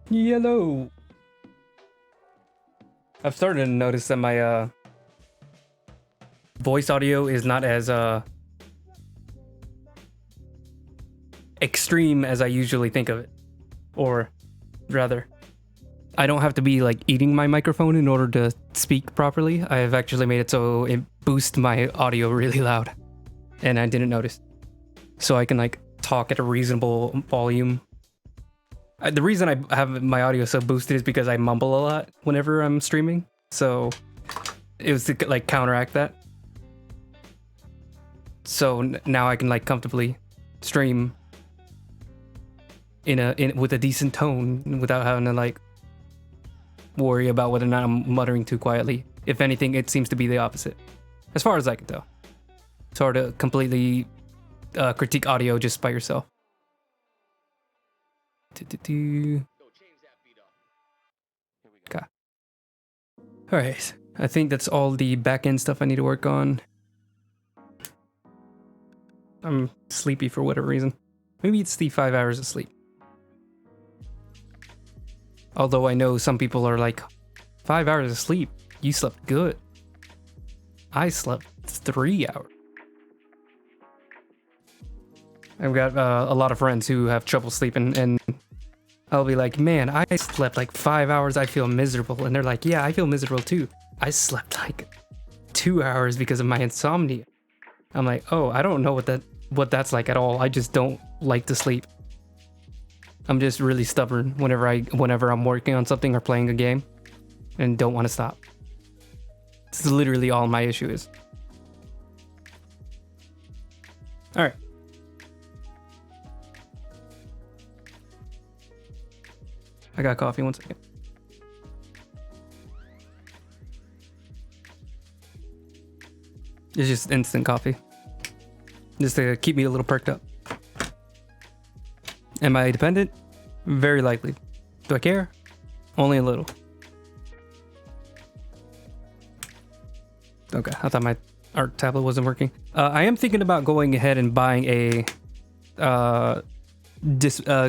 Yellow. I've started to notice that my voice audio is not as extreme as I usually think of it. Or rather, I don't have to be like eating my microphone in order to speak properly. I have actually made it so it boosts my audio really loud. And I didn't notice. So I can like talk at a reasonable volume. The reason I have my audio so boosted is because I mumble a lot whenever I'm streaming. So it was to like counteract that. So now I can like comfortably stream with a decent tone without having to like worry about whether or not I'm muttering too quietly. If anything, it seems to be the opposite, as far as I can tell. It's hard to completely critique audio just by yourself. Okay. Alright, I think that's all the back-end stuff I need to work on. I'm sleepy for whatever reason. Maybe it's the 5 hours of sleep. Although I know some people are like, 5 hours of sleep? You slept good. I slept 3 hours. I've got a lot of friends who have trouble sleeping, and I'll be like, man, I slept like 5 hours, I feel miserable. And they're like, yeah, I feel miserable too. I slept like 2 hours because of my insomnia. I'm like, oh, I don't know what that's like at all. I just don't like to sleep. I'm just really stubborn whenever I'm working on something or playing a game and don't want to stop. This is literally all my issue is. All right. I got coffee, 1 second. It's just instant coffee. Just to keep me a little perked up. Am I dependent? Very likely. Do I care? Only a little. Okay, I thought my art tablet wasn't working. I am thinking about going ahead and buying a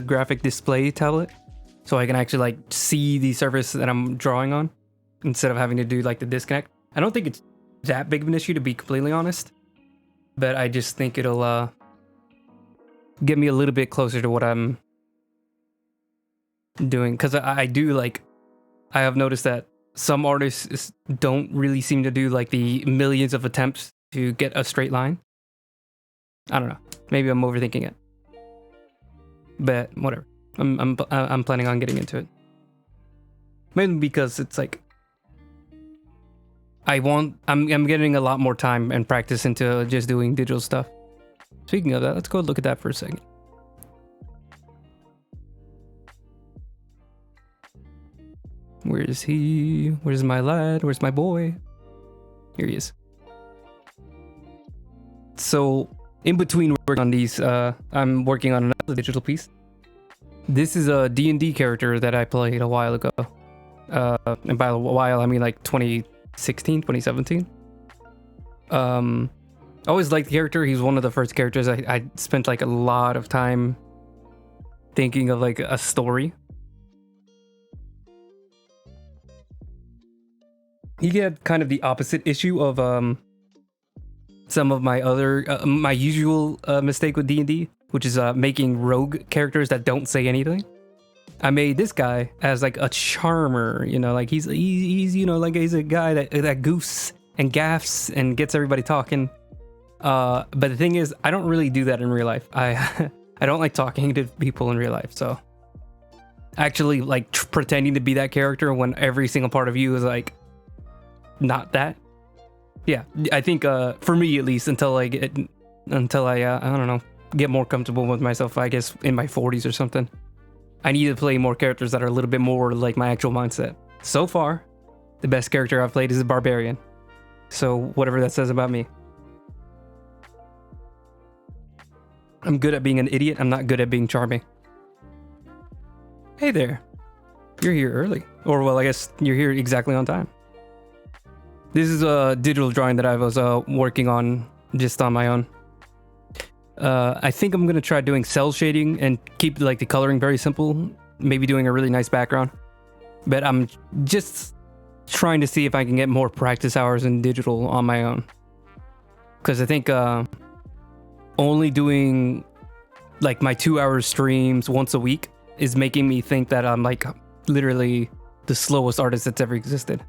graphic display tablet. So I can actually like see the surface that I'm drawing on instead of having to do like the disconnect. I don't think it's that big of an issue, to be completely honest, but I just think it'll get me a little bit closer to what I'm doing. Because I do like, I have noticed that some artists don't really seem to do like the millions of attempts to get a straight line. I don't know. Maybe I'm overthinking it, but whatever. I'm planning on getting into it. Mainly because it's like I'm getting a lot more time and practice into just doing digital stuff. Speaking of that, let's go look at that for a second. Where is he? Where's my lad? Where's my boy? Here he is. So in between working on these, I'm working on another digital piece. This is a D&D character that I played a while ago. And by a while, I mean like 2016, 2017. I always liked the character. He's one of the first characters I spent like a lot of time thinking of like a story. He had kind of the opposite issue of some of my other, my usual mistake with D&D, which is making rogue characters that don't say anything. I made this guy as like a charmer, you know, like he's you know, like he's a guy that goofs and gaffs and gets everybody talking. But the thing is, I don't really do that in real life. I don't like talking to people in real life. So actually like pretending to be that character when every single part of you is like not that. Yeah, I think for me at least, until I don't know, get more comfortable with myself, I guess in my 40s or something, I need to play more characters that are a little bit more like my actual mindset. So far, the best character I've played is a barbarian. So whatever that says about me. I'm good at being an idiot. I'm not good at being charming. Hey there. You're here early. Or well, I guess you're here exactly on time. This is a digital drawing that I was working on just on my own. I think I'm gonna try doing cell shading and keep like the coloring very simple. maybe doing a really nice background. But I'm just trying to see if I can get more practice hours in digital on my own. Because I think only doing like my 2-hour streams once a week is making me think that I'm like literally the slowest artist that's ever existed.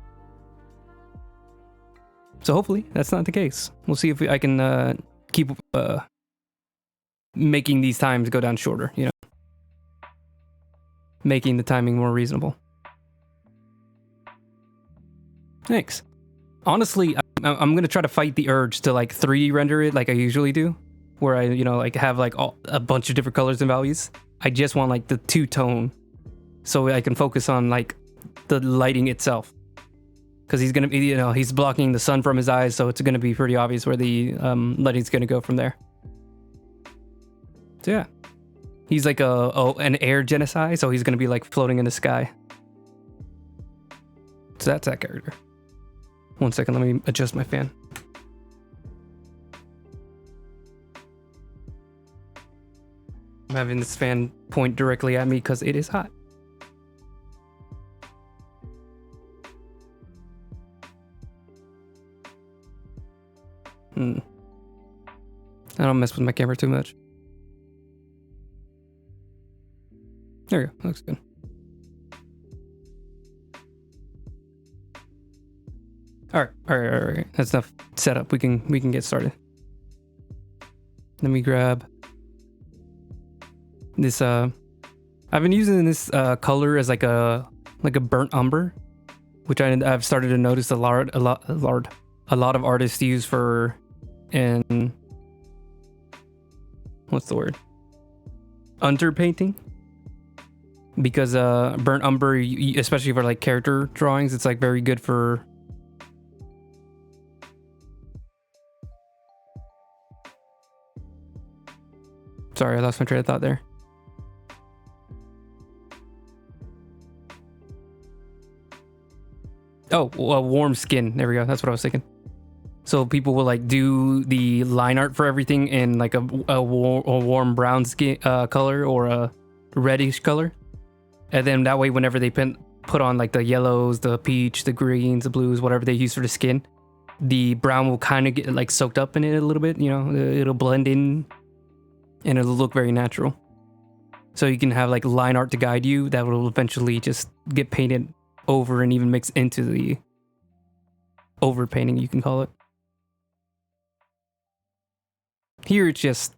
So hopefully that's not the case. We'll see if I can keep making these times go down shorter, you know, making the timing more reasonable. Thanks. Honestly, I'm gonna try to fight the urge to like 3D render it like I usually do, where I, you know, like have like a bunch of different colors and values. I just want like the two-tone, so I can focus on like the lighting itself. Because he's gonna be, you know, he's blocking the sun from his eyes, so it's gonna be pretty obvious where the lighting's gonna go from there. So yeah, he's like an air genocide, so he's gonna be like floating in the sky. So that's that character. 1 second, let me adjust my fan. I'm having this fan point directly at me because it is hot. I don't mess with my camera too much. There we go. Looks good. All right. That's enough setup. We can get started. Let me grab this. I've been using this color as like a burnt umber, which I've started to notice a lot of artists use for, and what's the word? Underpainting. Because burnt umber, especially for like character drawings, it's like very good for. Sorry, I lost my train of thought there. Oh, warm skin. There we go. That's what I was thinking. So people will like do the line art for everything in like a warm brown skin color or a reddish color, and then that way, whenever they put on like the yellows, the peach, the greens, the blues, whatever they use for the skin, the brown will kind of get like soaked up in it a little bit. You know, it'll blend in. And it'll look very natural. So you can have like line art to guide you that will eventually just get painted over and even mix into the overpainting, you can call it. Here it's just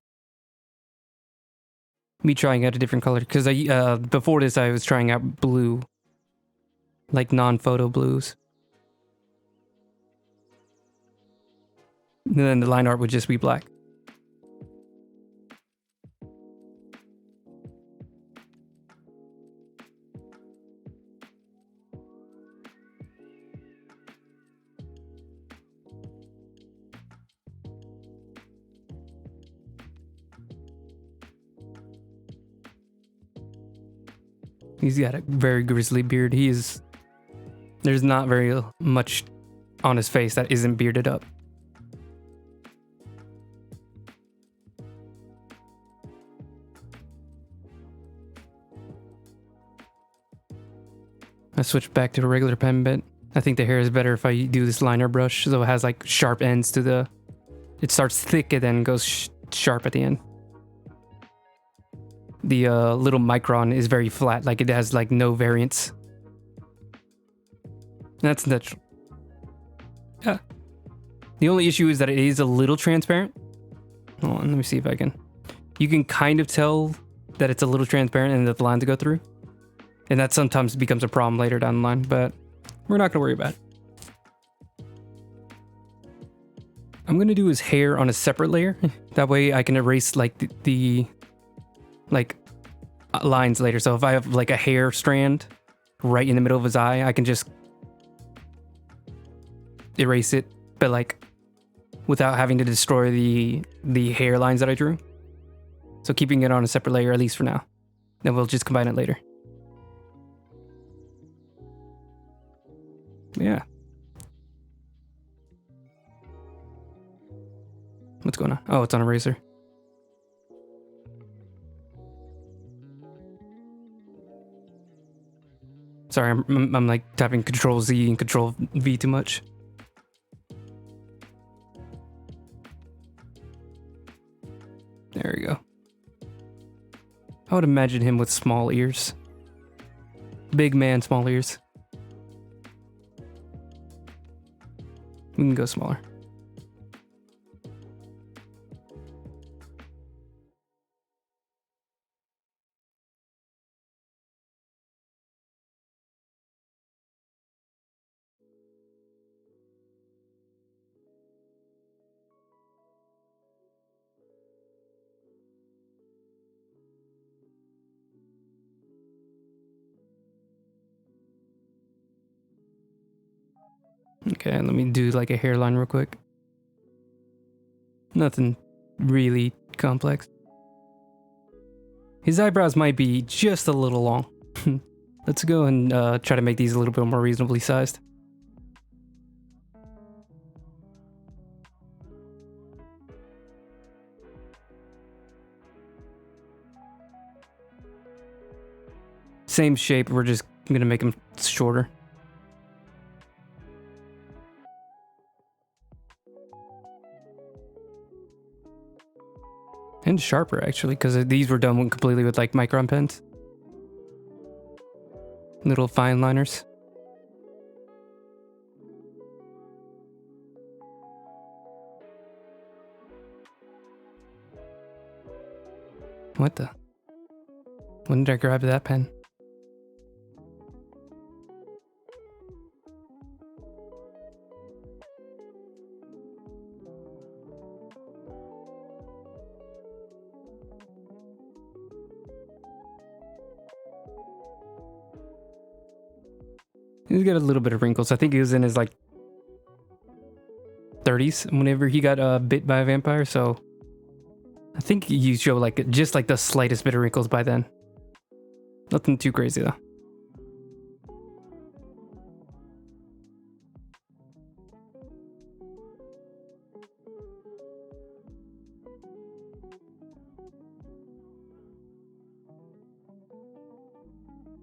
me trying out a different color, because before this I was trying out blue, like non-photo blues. And then the line art would just be black. He's got a very grizzly beard. There's not very much on his face that isn't bearded up. I switched back to a regular pen bit. I think the hair is better if I do this liner brush, so it has like sharp ends to it starts thick and then goes sharp at the end. The little micron is very flat, like it has like no variance. That's natural. Yeah. The only issue is that it is a little transparent. Hold on, let me see if I can. You can kind of tell that it's a little transparent and that the lines go through. And that sometimes becomes a problem later down the line, but we're not gonna worry about it. I'm gonna do his hair on a separate layer. That way I can erase like the lines later. So if I have like a hair strand right in the middle of his eye, I can just erase it, but like without having to destroy the hairlines that I drew. So keeping it on a separate layer, at least for now. Then we'll just combine it later. Yeah. What's going on? Oh, it's on eraser. Sorry, I'm like tapping Control Z and Control V too much. There we go. I would imagine him with small ears. Big man, small ears. We can go smaller. Okay, let me do like a hairline real quick. Nothing really complex. His eyebrows might be just a little long. Let's go and try to make these a little bit more reasonably sized. Same shape, we're just gonna make them shorter. And sharper, actually, because these were done completely with like micron pens. Little fine liners. What the? When did I grab that pen? He's got a little bit of wrinkles. I think he was in his like 30s whenever he got bit by a vampire, so I think you show like just like the slightest bit of wrinkles by then. Nothing too crazy though.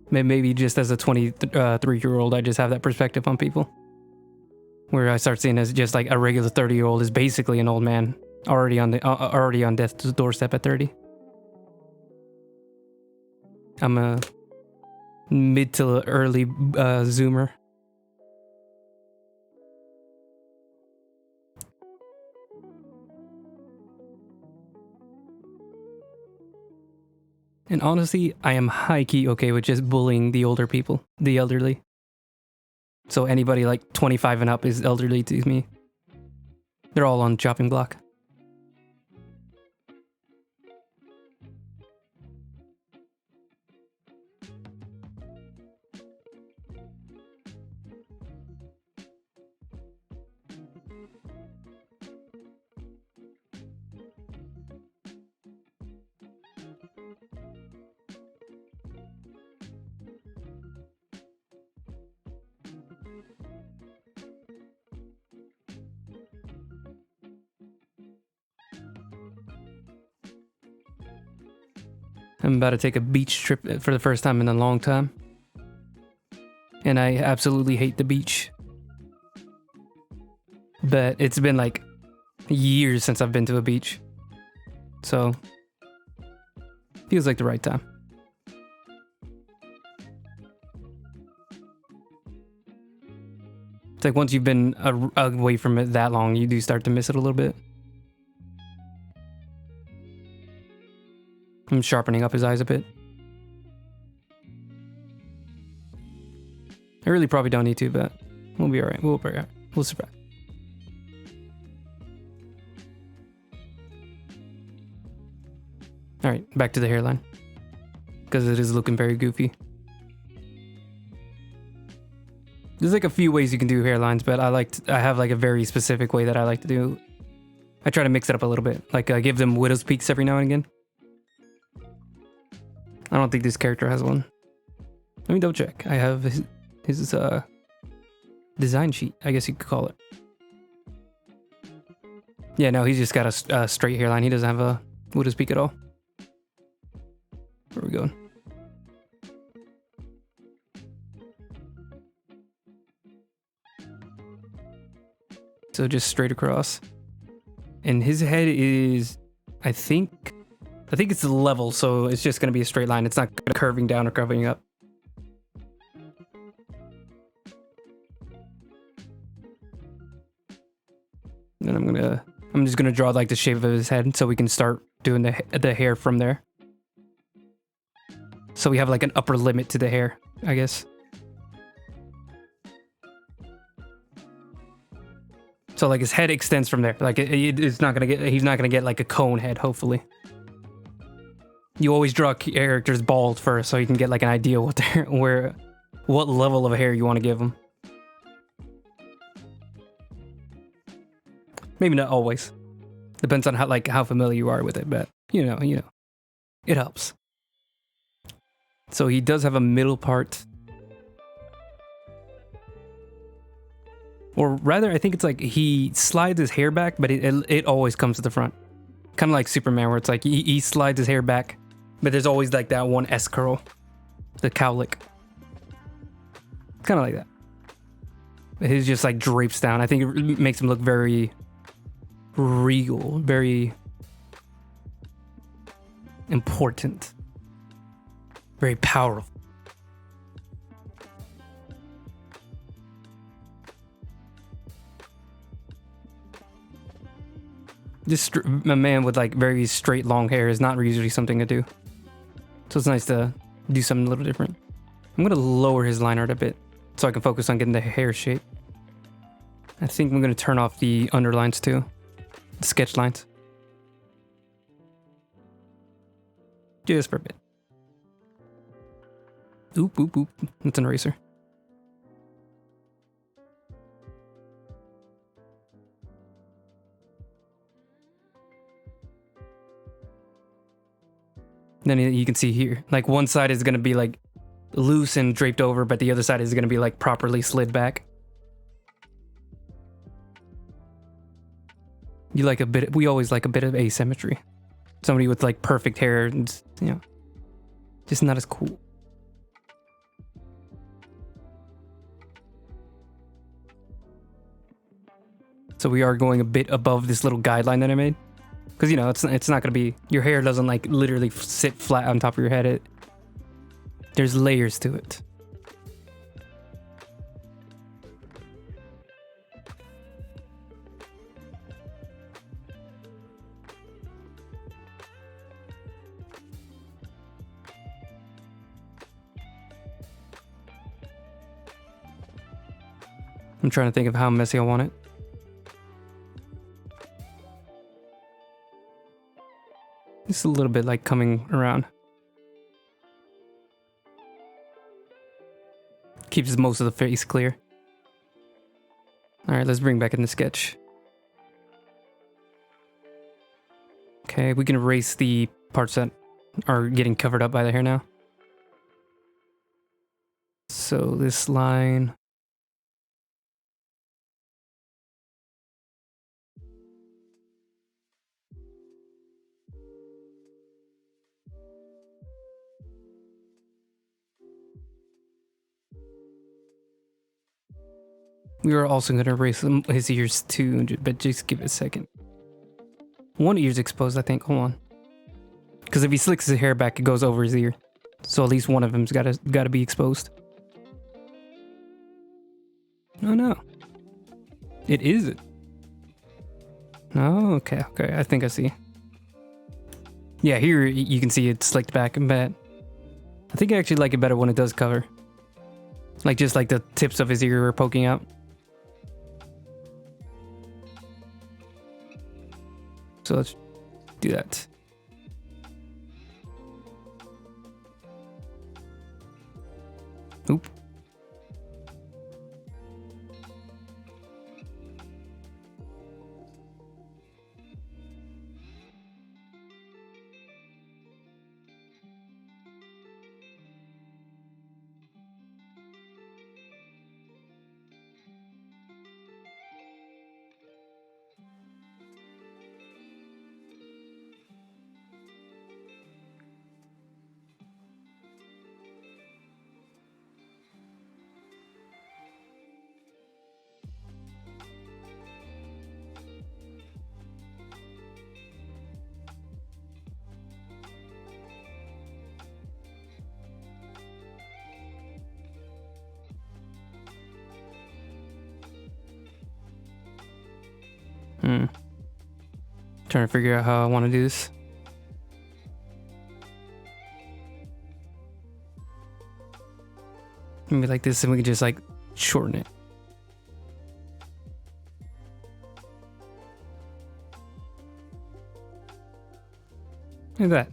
Maybe just as a 23-year-old, I just have that perspective on people. Where I start seeing as just like a regular 30-year-old is basically an old man already on death's doorstep at 30. I'm a mid to early zoomer. And honestly, I am high-key okay with just bullying the older people, the elderly. So anybody like 25 and up is elderly to me. They're all on chopping block. I'm about to take a beach trip for the first time in a long time. And I absolutely hate the beach. But it's been like years since I've been to a beach. So, feels like the right time. It's like once you've been away from it that long, you do start to miss it a little bit. I'm sharpening up his eyes a bit. I really probably don't need to, but we'll be alright. We'll be alright. We'll survive. Alright, back to the hairline. Because it is looking very goofy. There's like a few ways you can do hairlines, but I have like a very specific way that I like to do. I try to mix it up a little bit. Like give them widow's peaks every now and again. I don't think this character has one. Let me double check. I have his design sheet, I guess you could call it. Yeah, no, he's just got a straight hairline. He doesn't have a widow's peak at all. Where are we going? So just straight across. And his head is, I think it's level, so it's just going to be a straight line. It's not curving down or curving up. And I'm just gonna draw like the shape of his head so we can start doing the hair from there. So we have like an upper limit to the hair, I guess. So like his head extends from there. Like he's not gonna get like a cone head, hopefully. You always draw characters bald first so you can get like an idea what what level of hair you want to give them. Maybe not always. Depends on how familiar you are with it, but you know, it helps. So he does have a middle part. Or rather, I think it's like he slides his hair back, but it always comes to the front. Kind of like Superman, where it's like he slides his hair back, but there's always like that one S curl, the cowlick. Kind of like that. His just like drapes down. I think it makes him look very regal, very important, very powerful. Just a man with like very straight long hair is not usually something to do. So it's nice to do something a little different. I'm gonna lower his line art a bit so I can focus on getting the hair shape. I think I'm gonna turn off the underlines too. The sketch lines. Just for a bit. Oop, oop, oop. That's an eraser. Then you can see here, like one side is gonna be like loose and draped over, but the other side is gonna be like properly slid back. We always like a bit of asymmetry. Somebody with like perfect hair and, just not as cool. So we are going a bit above this little guideline that I made. Because, it's not going to be, your hair doesn't like literally sit flat on top of your head. There's layers to it. I'm trying to think of how messy I want it. Just a little bit like coming around. Keeps most of the face clear. Alright, let's bring back in the sketch. Okay, we can erase the parts that are getting covered up by the hair now. So this line... We are also going to erase his ears too, but just give it a second. One ear's exposed, I think. Hold on. Because if he slicks his hair back, it goes over his ear. So at least one of them's got to be exposed. Oh no. It isn't. Oh, okay. I think I see. Yeah, here you can see it slicked back, but I think I actually like it better when it does cover. Like just like the tips of his ear are poking out. So let's do that. Oop. Trying to figure out how I want to do this. Maybe like this, and we can just like shorten it. Look at that.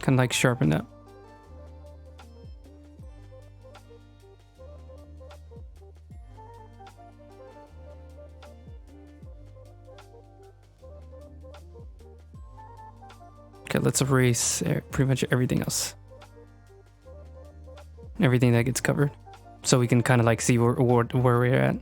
Kind of like sharpen up. Okay, let's erase pretty much everything else. Everything that gets covered. So we can kind of like see where we're at.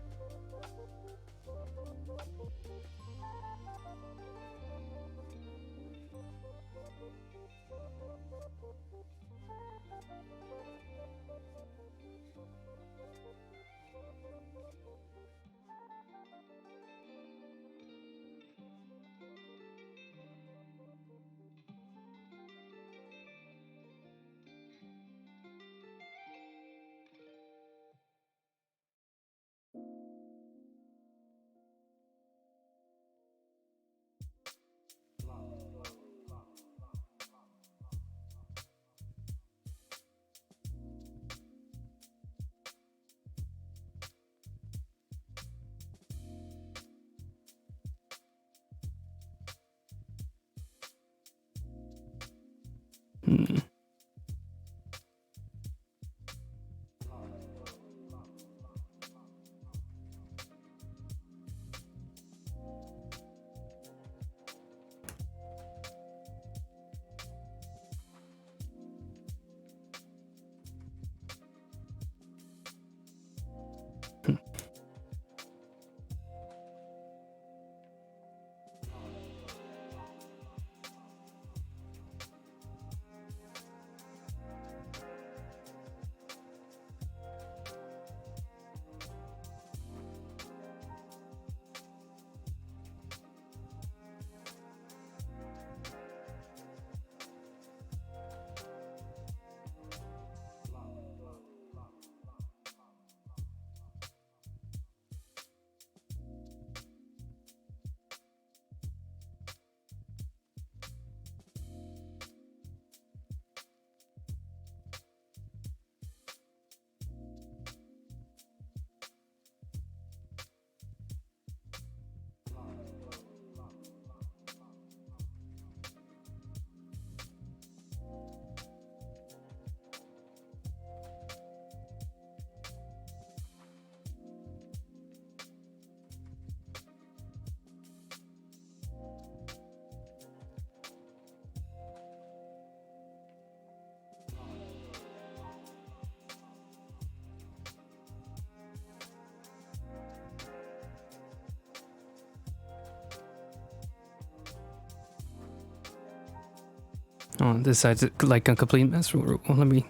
Oh, this side's like a complete mess. Well, let me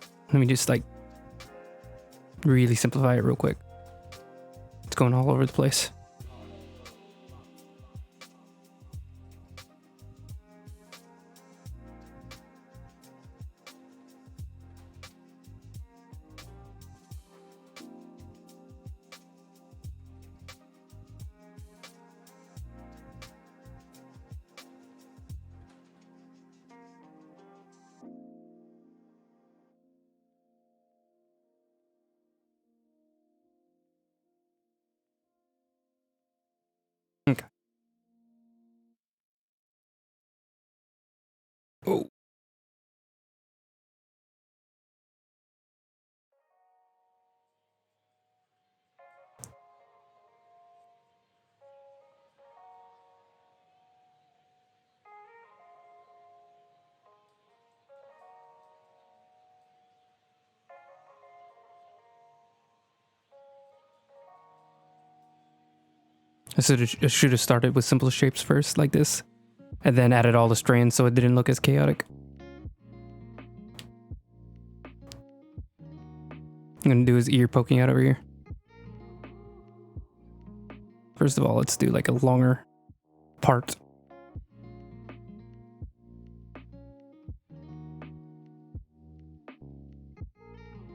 just like really simplify it real quick. It's going all over the place. Okay. Oh. I should have started with simple shapes first, like this, and then added all the strands so it didn't look as chaotic. I'm gonna do his ear poking out over here. First of all, let's do like a longer part.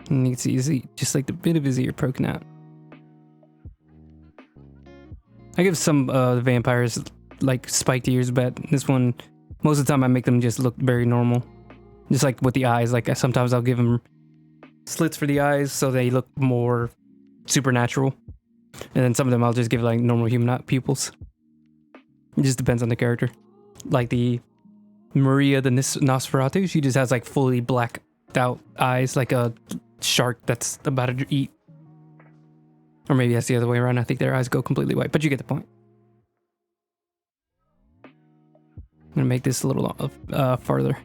And you can see just like the bit of his ear poking out. I give some vampires like spiked ears, but this one, most of the time I make them just look very normal. Just like with the eyes, like sometimes I'll give them slits for the eyes so they look more supernatural. And then some of them I'll just give like normal human pupils. It just depends on the character. Like the Maria the Nosferatu, she just has like fully blacked out eyes, like a shark that's about to eat. Or maybe that's the other way around. I think their eyes go completely white, but you get the point. I'm gonna make this a little farther.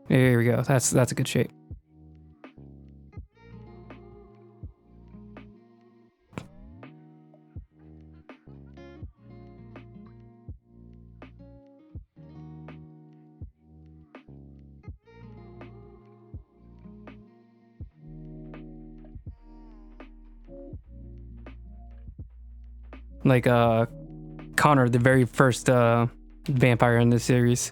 There we go. That's a good shape. Like Connor, the very first vampire in this series.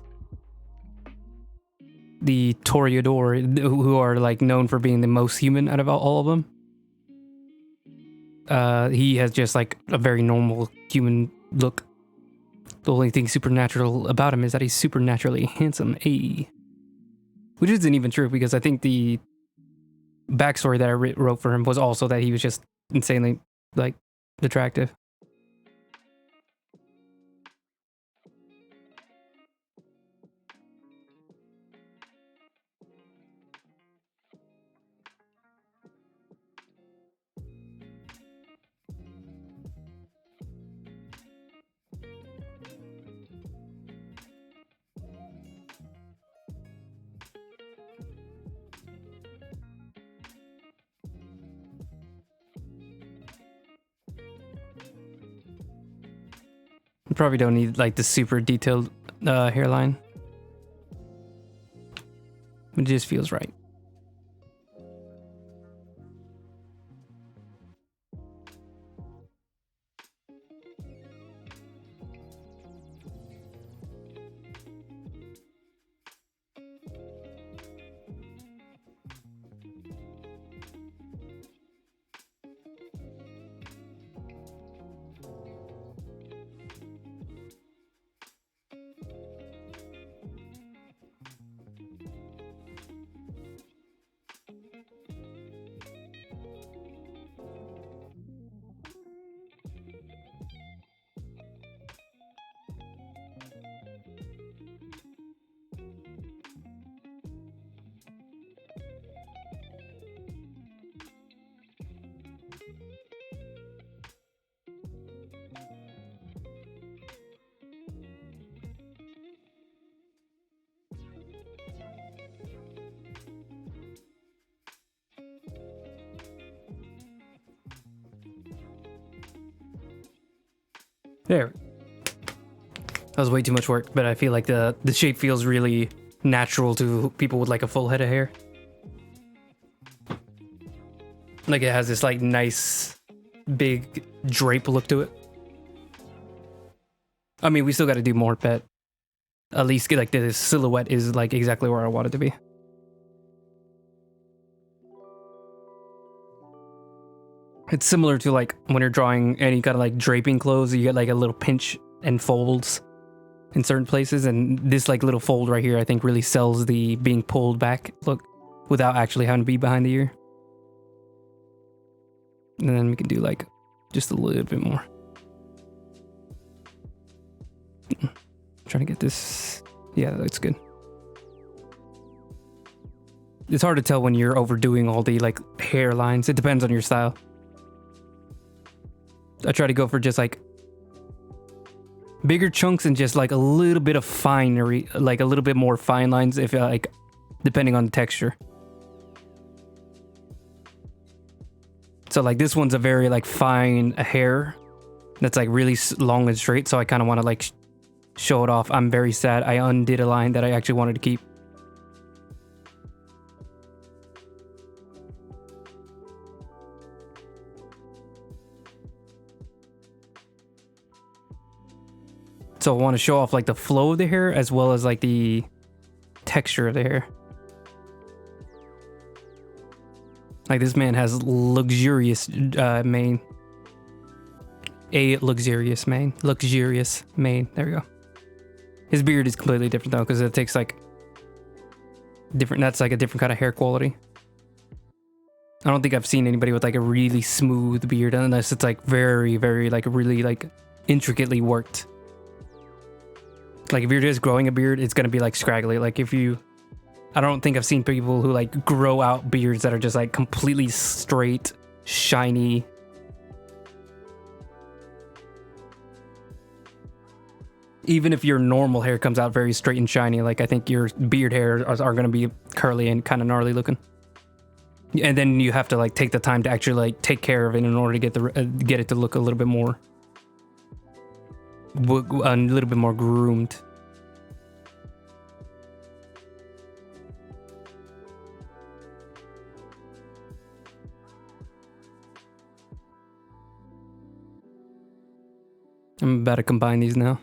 The Toreador, who are like known for being the most human out of all of them. He has just like a very normal human look. The only thing supernatural about him is that he's supernaturally handsome. Which isn't even true, because I think the backstory that I wrote for him was also that he was just insanely like attractive. You probably don't need like the super detailed hairline. It just feels right. There. That was way too much work, but I feel like the shape feels really natural to people with like a full head of hair. Like it has this like nice big drape look to it. I mean, we still got to do more, but at least get like the silhouette is like exactly where I want it to be. It's similar to like when you're drawing any kind of like draping clothes, you get like a little pinch and folds in certain places, and this like little fold right here I think really sells the being pulled back look without actually having to be behind the ear. And then we can do like just a little bit more. Trying to get this. Yeah, that looks good. It's hard to tell when you're overdoing all the like hair lines. It depends on your style. I try to go for just like bigger chunks and just like a little bit of finery, like a little bit more fine lines, if like depending on the texture. So like this one's a very like fine hair that's like really long and straight, so I kind of want to like show it off. I'm very sad I undid a line that I actually wanted to keep. So I want to show off like the flow of the hair as well as like the texture of the hair. Like this man has luxurious mane. A luxurious mane. Luxurious mane. There we go. His beard is completely different though, because it takes like different. That's like a different kind of hair quality. I don't think I've seen anybody with like a really smooth beard unless it's like very, very like really like intricately worked. Like if you're just growing a beard, it's gonna be like scraggly. Like if you, I don't think I've seen people who like grow out beards that are just like completely straight, shiny. Even if your normal hair comes out very straight and shiny, like I think your beard hair are gonna be curly and kind of gnarly looking. And then you have to like take the time to actually like take care of it in order to get it to look a little bit more groomed. I'm about to combine these now.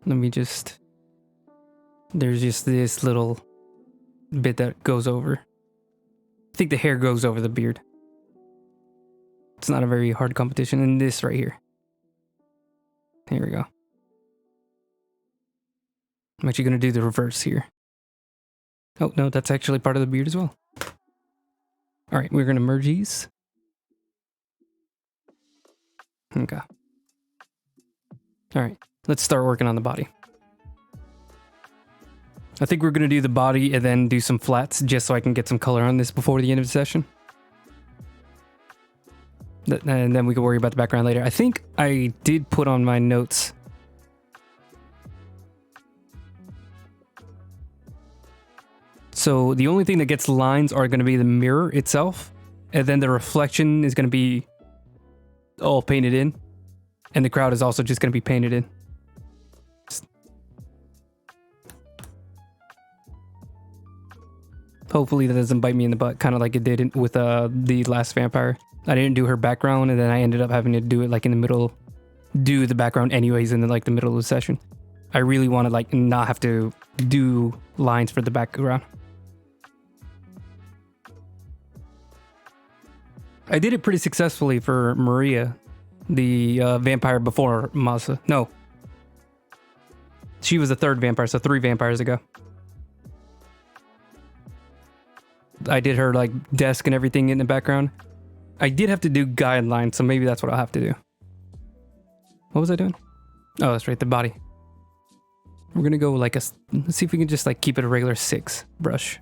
Let me just, there's just this little bit that goes over. I think the hair goes over the beard. It's not a very hard competition. And this right here. Here we go. I'm actually going to do the reverse here. Oh, no, that's actually part of the beard as well. All right, we're going to merge these. Okay. All right, let's start working on the body. I think we're going to do the body and then do some flats just so I can get some color on this before the end of the session. And then we can worry about the background later. I think I did put on my notes. So the only thing that gets lines are going to be the mirror itself. And then the reflection is going to be all painted in. And the crowd is also just going to be painted in. Hopefully that doesn't bite me in the butt, kind of like it did with the last vampire. I didn't do her background, and then I ended up having to do it like in the middle, do the background anyways in the middle of the session. I really want to like not have to do lines for the background. I did it pretty successfully for Maria, the vampire before Masa. No. She was the third vampire, so 3 vampires ago. I did her like desk and everything in the background. I did have to do guidelines, so maybe that's what I'll have to do. What was I doing? Oh, that's right, the body. We're gonna go like let's see if we can just like keep it a regular 6 brush.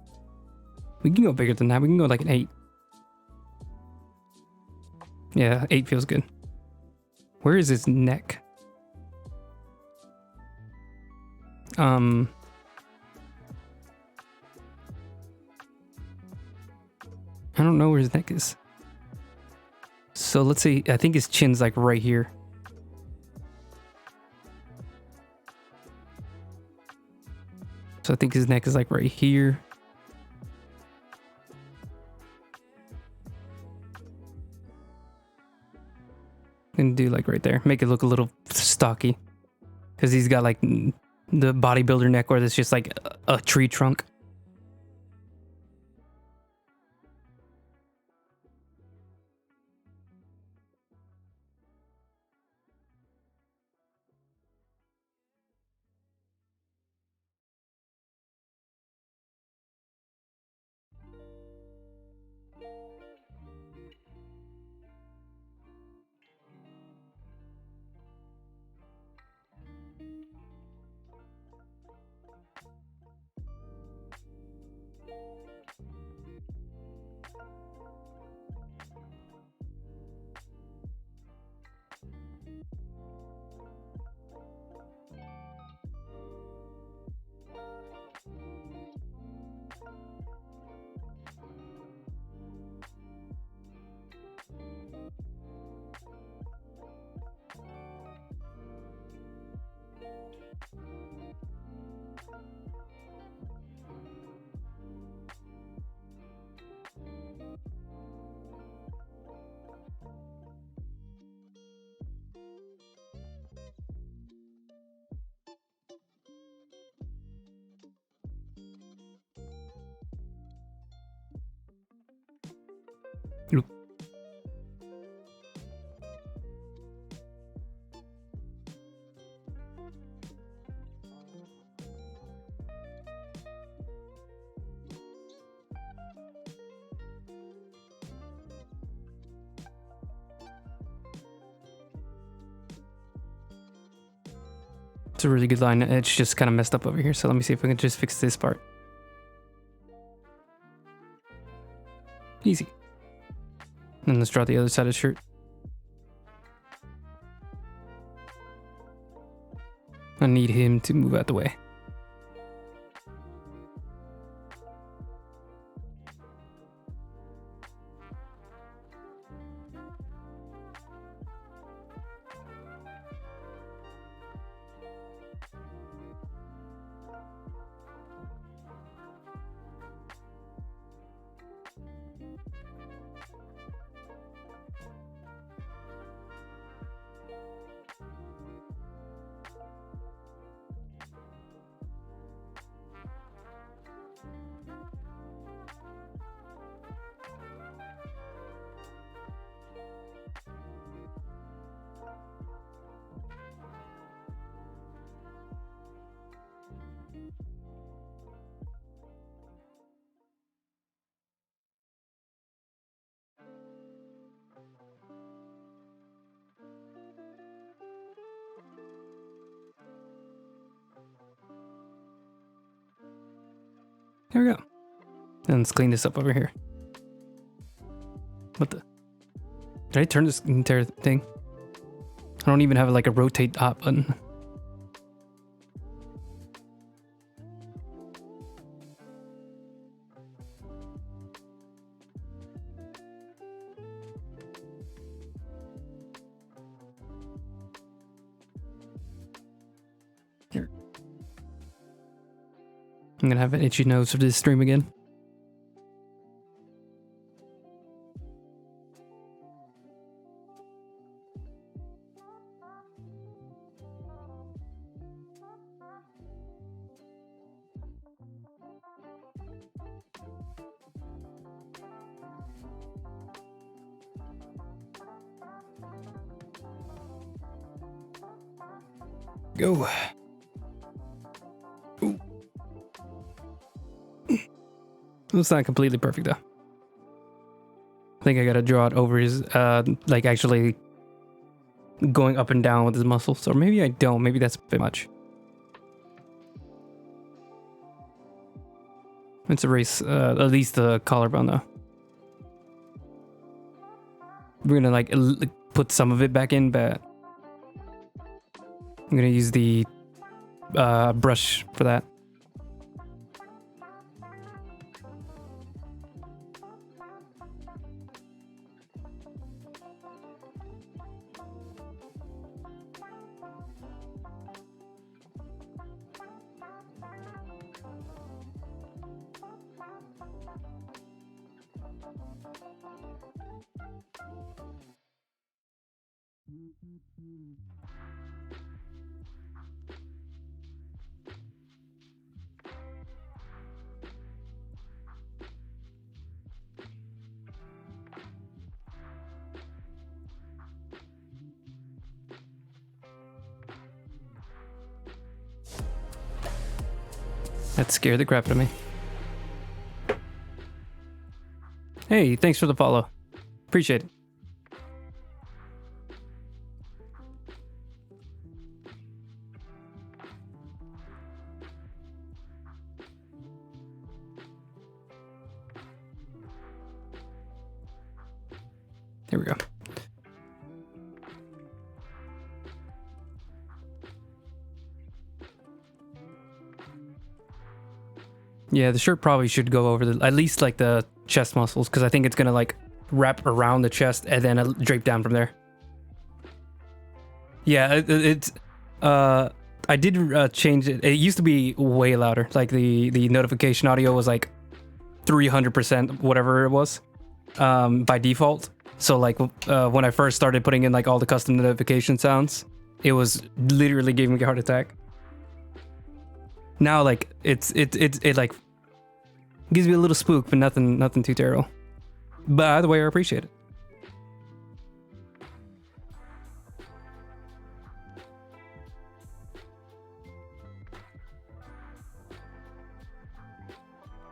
We can go bigger than that. We can go like an 8. Yeah, 8 feels good. Where is his neck? I don't know where his neck is. So let's see. I think his chin's like right here. So I think his neck is like right here. And do like right there. Make it look a little stocky. Because he's got like the bodybuilder neck where it's just like a tree trunk. It's a really good line. It's just kind of messed up over here. So let me see if we can just fix this part. Easy. And let's draw the other side of the shirt. I need him to move out the way. There we go. And let's clean this up over here. What the? Did I turn this entire thing? I don't even have like a rotate top button. Here. I'm gonna have an itchy nose for this stream again. Go. Ooh. It's not completely perfect though. I think I gotta draw it over his, like actually going up and down with his muscles. Or maybe I don't. Maybe that's a bit much. Let's erase at least the collarbone though. We're gonna like put some of it back in, but I'm gonna use the brush for that. That scared the crap out of me. Hey, thanks for the follow. Appreciate it. There we go. Yeah, the shirt probably should go over the, at least like the chest muscles, because I think it's gonna like wrap around the chest and then drape down from there. Yeah, it's I did change it. It used to be way louder. Like the notification audio was like 300%, whatever it was, by default. So like when I first started putting in like all the custom notification sounds, it was literally giving me a heart attack. Now like it like gives me a little spook, but nothing too terrible. But either way, I appreciate it.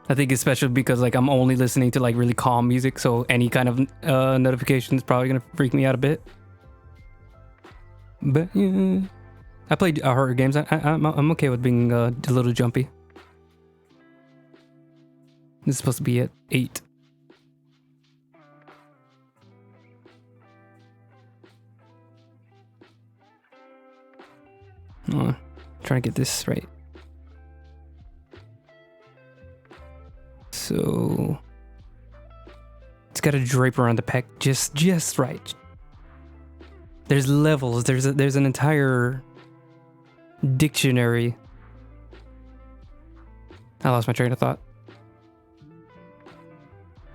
I think especially because like I'm only listening to like really calm music, so any kind of notification is probably gonna freak me out a bit. But yeah. I played horror games. I'm okay with being a little jumpy. This is supposed to be at 8. Oh, trying to get this right. So it's got to drape around the pec just right. There's levels. There's an entire dictionary. I lost my train of thought.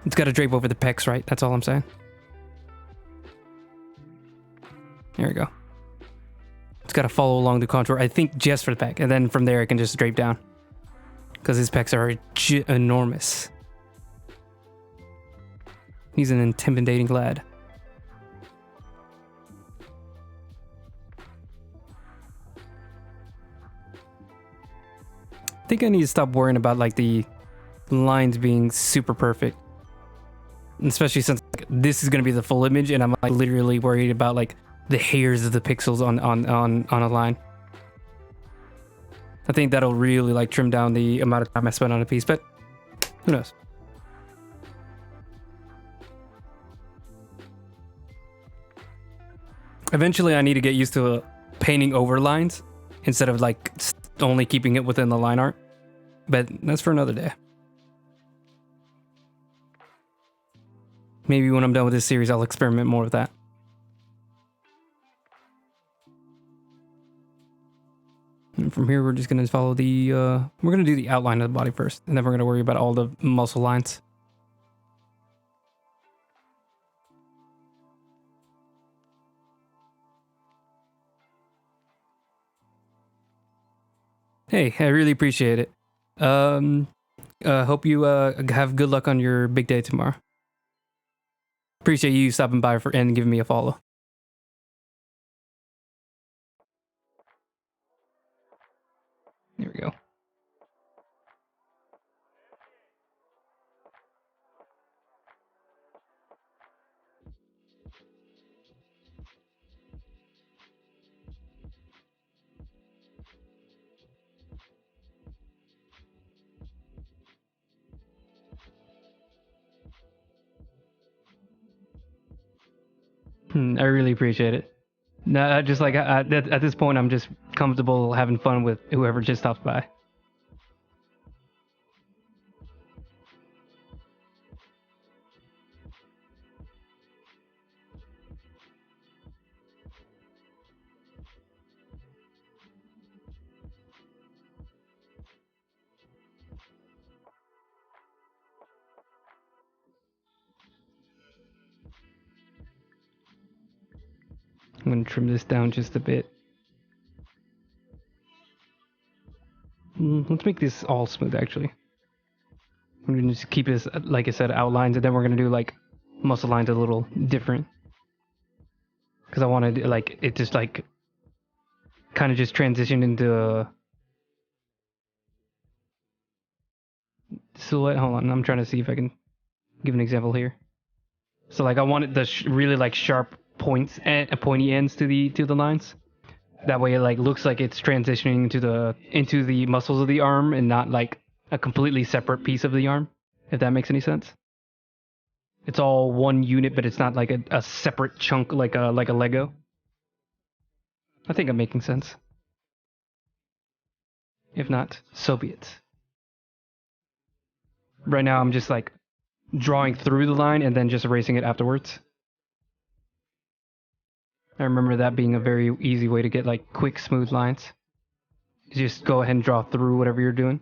It's got to drape over the pecs, right? That's all I'm saying. There we go. It's got to follow along the contour, I think, just for the pec. And then from there, it can just drape down. Because his pecs are enormous. He's an intimidating lad. I think I need to stop worrying about like the lines being super perfect. Especially since like, this is going to be the full image and I'm like literally worried about like the hairs of the pixels on a line. I think that'll really like trim down the amount of time I spend on a piece, but who knows? Eventually I need to get used to painting over lines instead of like only keeping it within the line art, but that's for another day. Maybe when I'm done with this series, I'll experiment more with that. And from here, we're just going to follow the, we're going to do the outline of the body first, and then we're going to worry about all the muscle lines. Hey, I really appreciate it. Hope you have good luck on your big day tomorrow. Appreciate you stopping by and giving me a follow. There we go. I really appreciate it. No, just like at this point, I'm just comfortable having fun with whoever just stops by. I'm gonna trim this down just a bit. Let's make this all smooth, actually. I'm gonna just keep this, like I said, outlines, and then we're gonna do like muscle lines a little different. Because I want to like it just like kind of just transition into silhouette. Hold on, I'm trying to see if I can give an example here. So like I wanted the really like sharp points and pointy ends to the lines. That way it like looks like it's transitioning into the muscles of the arm and not like a completely separate piece of the arm, if that makes any sense. It's all one unit, but it's not like a separate chunk like a Lego. I think I'm making sense. If not, so be it. Right now I'm just like drawing through the line and then just erasing it afterwards. I remember that being a very easy way to get like quick, smooth lines. Just go ahead and draw through whatever you're doing.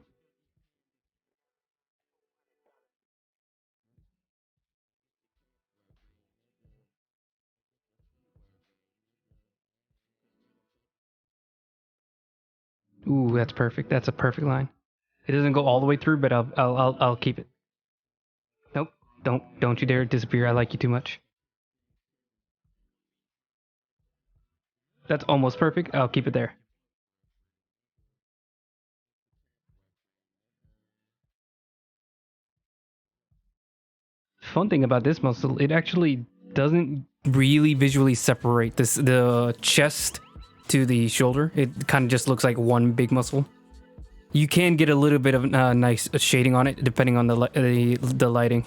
Ooh, that's perfect. That's a perfect line. It doesn't go all the way through, but I'll keep it. Nope. Don't you dare disappear. I like you too much. That's almost perfect. I'll keep it there. Fun thing about this muscle, it actually doesn't really visually separate the chest to the shoulder. It kind of just looks like one big muscle. You can get a little bit of nice shading on it depending on the lighting,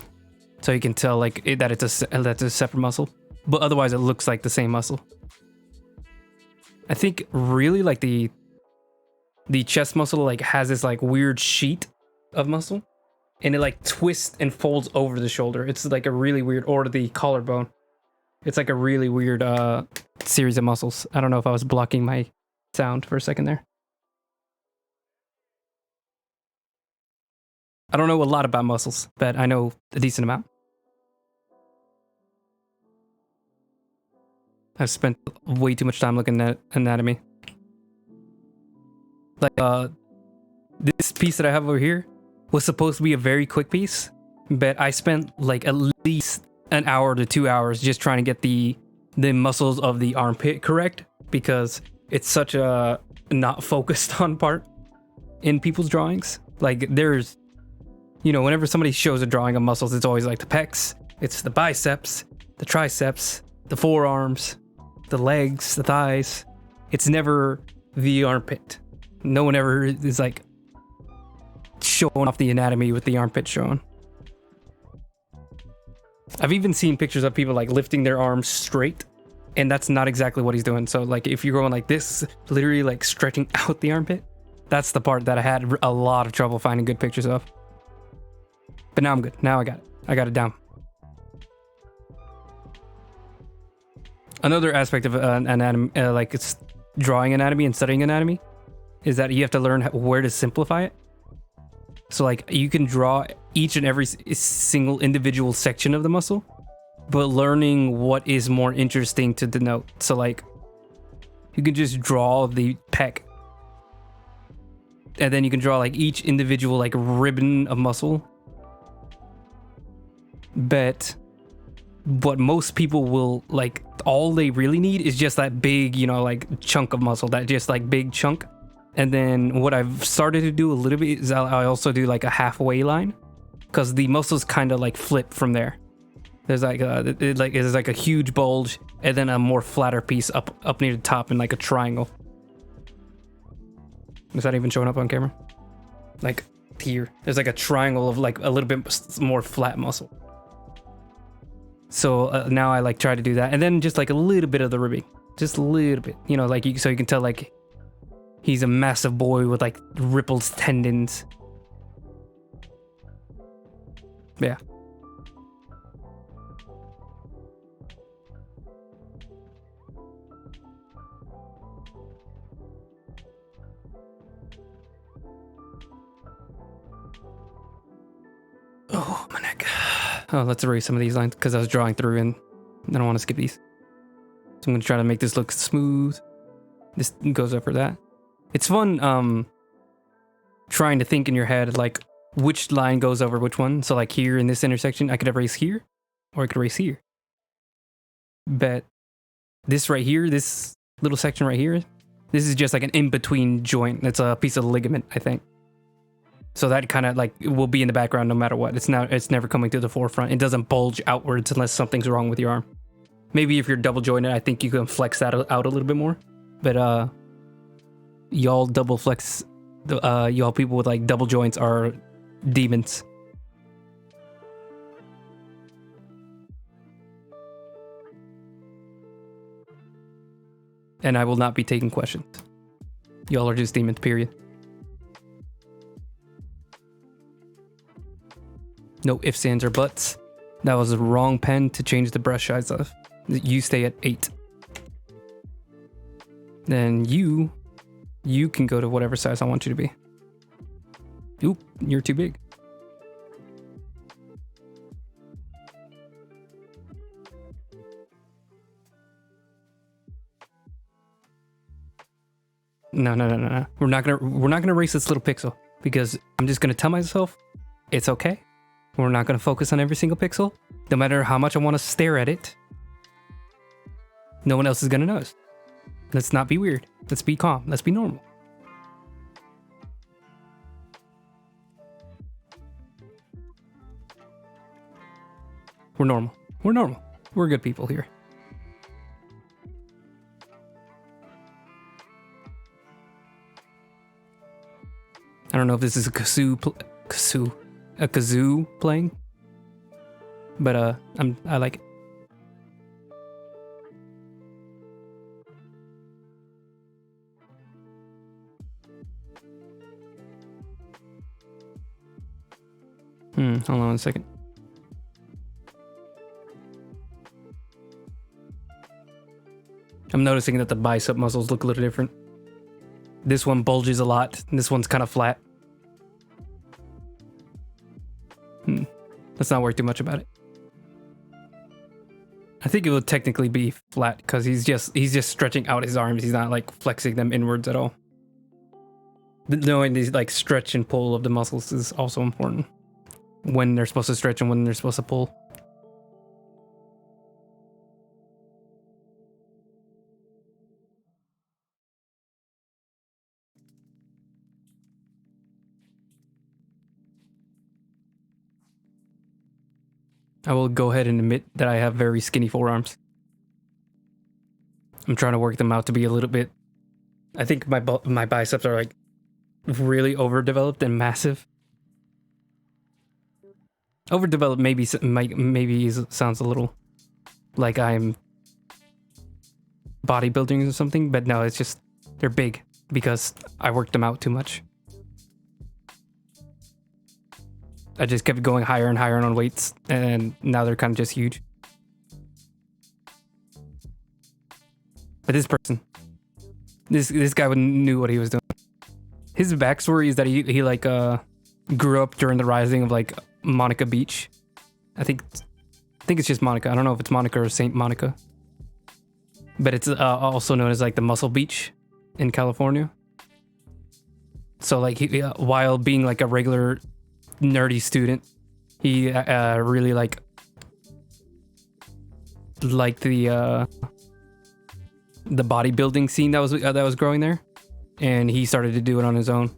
so you can tell like that's a separate muscle. But otherwise, it looks like the same muscle. I think really like the chest muscle like has this like weird sheet of muscle, and it like twists and folds over the shoulder. It's like a really weird, or the collarbone. It's like a really weird series of muscles. I don't know if I was blocking my sound for a second there. I don't know a lot about muscles, but I know a decent amount. I've spent way too much time looking at anatomy. Like, this piece that I have over here was supposed to be a very quick piece, but I spent like at least an hour to 2 hours just trying to get the muscles of the armpit correct, because it's such a not focused on part in people's drawings. Like there's, you know, whenever somebody shows a drawing of muscles, it's always like the pecs, it's the biceps, the triceps, the forearms, the legs, the thighs. It's never the armpit. No one ever is like showing off the anatomy with the armpit shown. I've even seen pictures of people like lifting their arms straight, and that's not exactly what he's doing. So like if you're going like this, literally like stretching out the armpit, that's the part that I had a lot of trouble finding good pictures of. But now I'm good. Now I got it. I got it down. Another aspect of anatomy, like it's drawing anatomy and studying anatomy, is that you have to learn where to simplify it. So like you can draw each and every single individual section of the muscle, but learning what is more interesting to denote. So like you can just draw the pec, and then you can draw like each individual like ribbon of muscle. But what most people will like, all they really need is just that big, you know, like chunk of muscle, that just like big chunk. And then what I've started to do a little bit is I also do like a halfway line, because the muscles kind of like flip from there. There's like there's like a huge bulge and then a more flatter piece up near the top in like a triangle. Is that even showing up on camera? Like here, there's like a triangle of like a little bit more flat muscle. So now I like try to do that, and then just like a little bit of the ribbing, just a little bit, you know, like so you can tell like he's a massive boy with like rippled tendons. Yeah. Oh, my neck. Oh, let's erase some of these lines because I was drawing through and I don't want to skip these. So I'm going to try to make this look smooth. This goes over that. It's fun trying to think in your head like which line goes over which one. So like here in this intersection, I could erase here or I could erase here. But this right here, this little section right here, this is just like an in-between joint. It's a piece of ligament, I think. So that kind of like will be in the background no matter what. It's never coming to the forefront. It doesn't bulge outwards unless something's wrong with your arm. Maybe if you're double jointed, I think you can flex that out a little bit more. But y'all double flex, y'all people with like double joints are demons. And I will not be taking questions. Y'all are just demons, period. No ifs, ands, or buts. That was the wrong pen to change the brush size of. You stay at 8. Then you can go to whatever size I want you to be. Oop, you're too big. No. We're not gonna erase this little pixel because I'm just gonna tell myself it's okay. We're not gonna focus on every single pixel. No matter how much I want to stare at it, no one else is gonna notice. Let's not be weird. Let's be calm. Let's be normal. We're normal. We're normal. We're good people here. don't know if this is a kazoo playing, but I like it. Hold on 1 second. I'm noticing that the bicep muscles look a little different. This one bulges a lot, and this one's kind of flat. Let's not worry too much about it. I think it will technically be flat because he's just stretching out his arms. He's not like flexing them inwards at all. But knowing these like stretch and pull of the muscles is also important. When they're supposed to stretch and when they're supposed to pull. I will go ahead and admit that I have very skinny forearms. I'm trying to work them out to be a little bit... I think my biceps are like really overdeveloped and massive. Overdeveloped maybe sounds a little like I'm bodybuilding or something, but no, it's just they're big because I worked them out too much. I just kept going higher and higher on weights, and now they're kind of just huge. But this person, this guy knew what he was doing. His backstory is that he like grew up during the rising of like Monica Beach. I think it's just Monica. I don't know if it's Monica or Saint Monica, but it's also known as like the Muscle Beach in California. So like he, while being like a regular nerdy student, he really liked the bodybuilding scene that was growing there, and he started to do it on his own.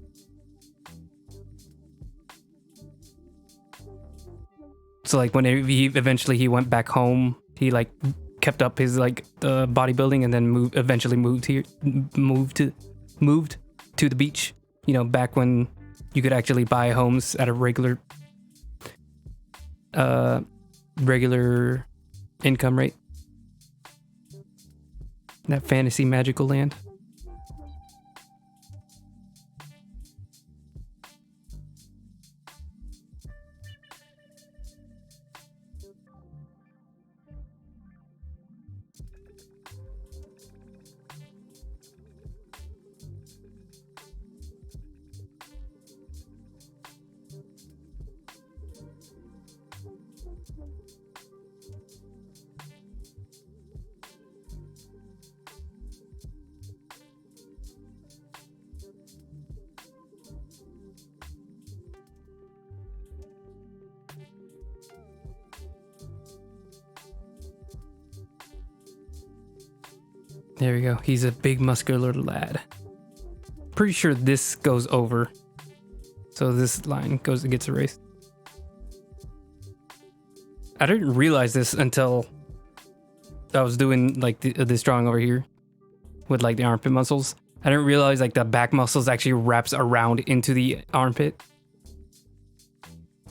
So like when he eventually went back home, he like kept up his like bodybuilding, and then eventually moved to the beach. You know, back when you could actually buy homes at a regular income rate. That fantasy magical land. There we go. He's a big muscular lad. Pretty sure this goes over. So this line gets erased. I didn't realize this until I was doing like this drawing over here with like the armpit muscles. I didn't realize like the back muscles actually wraps around into the armpit.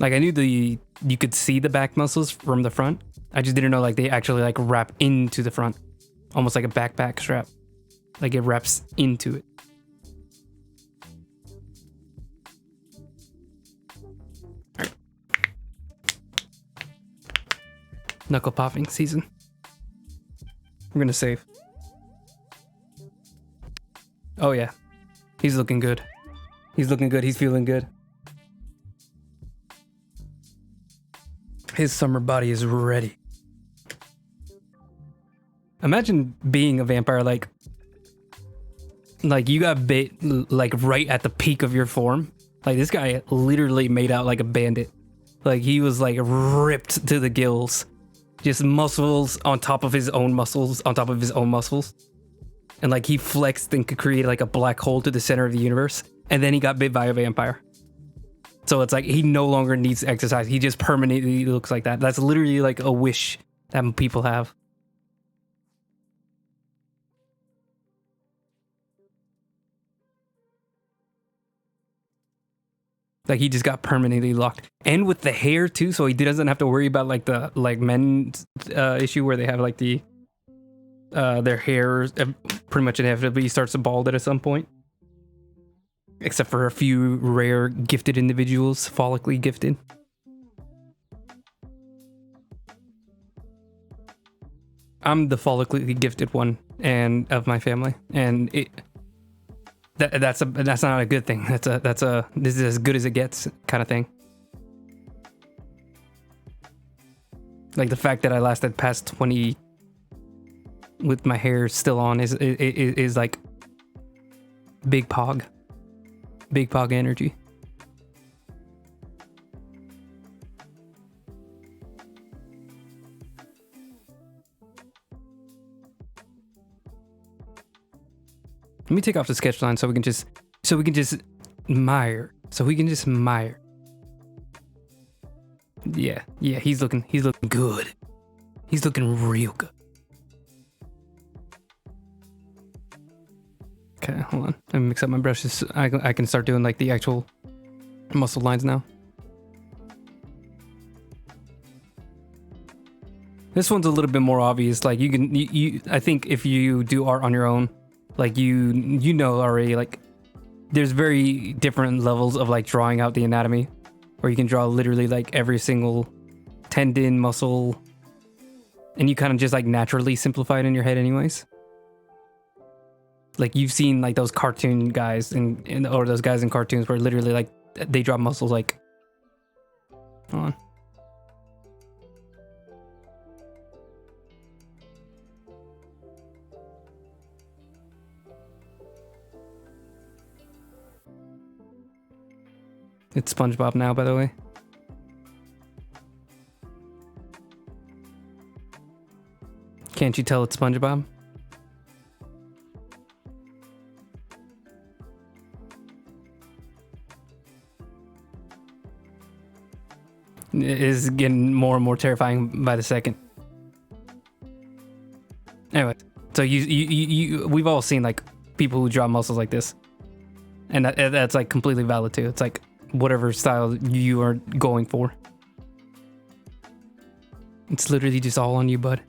Like I knew you could see the back muscles from the front. I just didn't know like they actually like wrap into the front. Almost like a backpack strap. Like it wraps into it. Right. Knuckle popping season. We're gonna save. Oh yeah. He's looking good. He's looking good. He's feeling good. His summer body is ready. Imagine being a vampire, like you got bit like right at the peak of your form. Like this guy literally made out like a bandit. Like he was like ripped to the gills. Just muscles on top of his own muscles, on top of his own muscles. And like he flexed and could create like a black hole to the center of the universe. And then he got bit by a vampire. So it's like he no longer needs to exercise. He just permanently looks like that. That's literally like a wish that people have. Like he just got permanently locked, and with the hair too, so he doesn't have to worry about like the men's issue where they have like the their hair pretty much inevitably starts to bald at some point, except for a few rare gifted individuals, follically gifted. I'm the follically gifted one and of my family, and that's not a good thing. That's a this is as good as it gets kind of thing. Like the fact that I lasted past 20 with my hair still on is like big pog energy. Let me take off the sketch line so we can just mire. Yeah, he's looking good. He's looking real good. Okay, hold on. Let me mix up my brushes. I can start doing like the actual muscle lines now. This one's a little bit more obvious. Like I think if you do art on your own, like you know already, like there's very different levels of like drawing out the anatomy, where you can draw literally like every single tendon, muscle, and you kind of just like naturally simplify it in your head anyways. Like you've seen like those cartoon guys or those guys in cartoons where literally like they draw muscles like, hold on. It's SpongeBob now, by the way. Can't you tell it's SpongeBob? It is getting more and more terrifying by the second. Anyway, so we've all seen like people who draw muscles like this, and that's like completely valid too. It's like whatever style you are going for. It's literally just all on you, bud.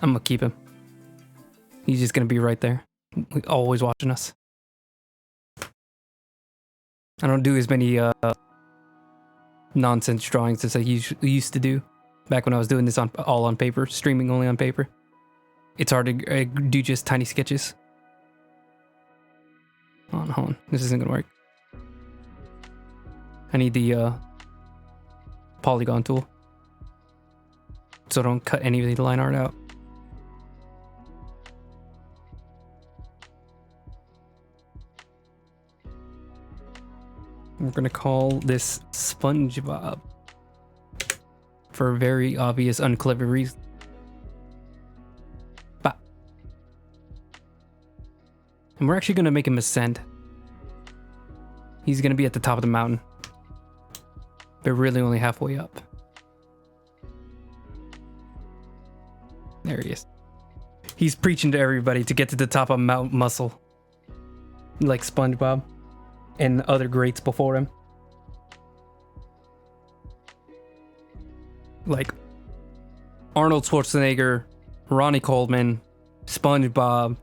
I'm gonna keep him. He's just gonna be right there, always watching us. I don't do as many nonsense drawings as I used to do back when I was doing this all on paper, streaming only on paper. It's hard to do just tiny sketches. Hold on. This isn't gonna work. I need the polygon tool, so don't cut any of the line art out. We're gonna call this SpongeBob for a very obvious, unclever reason. Bah. And we're actually gonna make him ascend. He's gonna be at the top of the mountain, but really only halfway up. There he is. He's preaching to everybody to get to the top of Mount Muscle, like SpongeBob and other greats before him. Like Arnold Schwarzenegger, Ronnie Coleman, SpongeBob,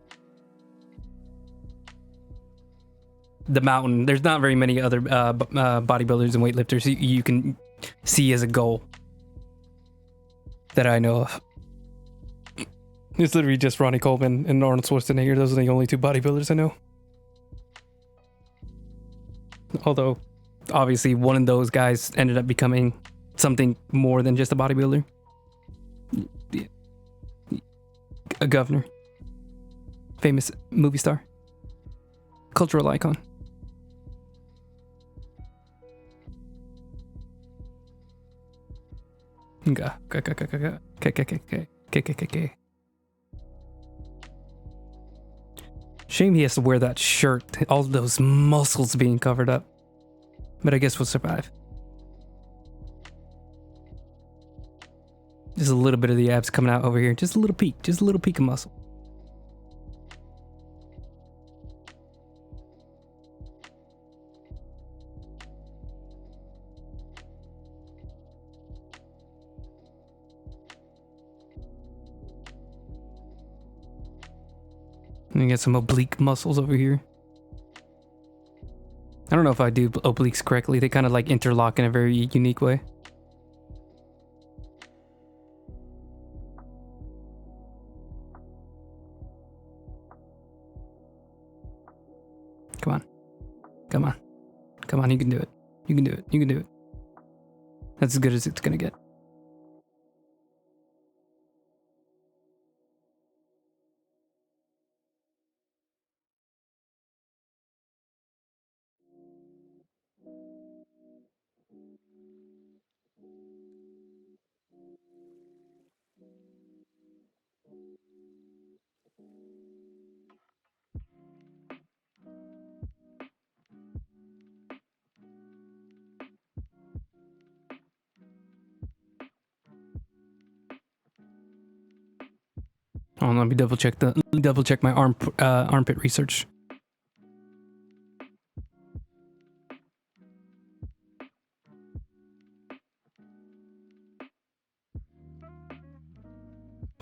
the Mountain. There's not very many other bodybuilders and weightlifters you can see as a goal that I know of. It's literally just Ronnie Coleman and Arnold Schwarzenegger. Those are the only two bodybuilders I know. Although, obviously, one of those guys ended up becoming something more than just a bodybuilder. A governor. Famous movie star. Cultural icon. Shame he has to wear that shirt, all those muscles being covered up. But I guess we'll survive. Just a little bit of the abs coming out over here. Just a little peek of muscle. And you get some oblique muscles over here. I don't know if I do obliques correctly. They kind of like interlock in a very unique way. Come on. Come on. Come on, you can do it. You can do it. You can do it. That's as good as it's gonna get. Oh, let me double check my armpit research.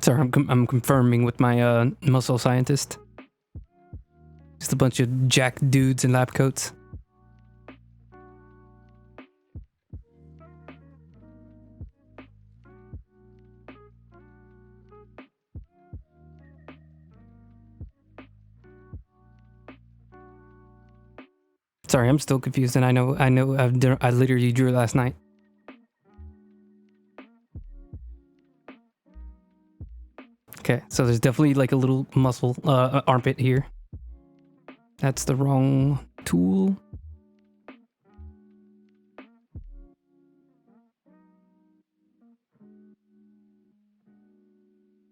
Sorry, I'm confirming with my muscle scientist. Just a bunch of jack dudes in lab coats. Sorry, I'm still confused, and I know I literally drew last night. Okay, so there's definitely like a little muscle armpit here. That's the wrong tool.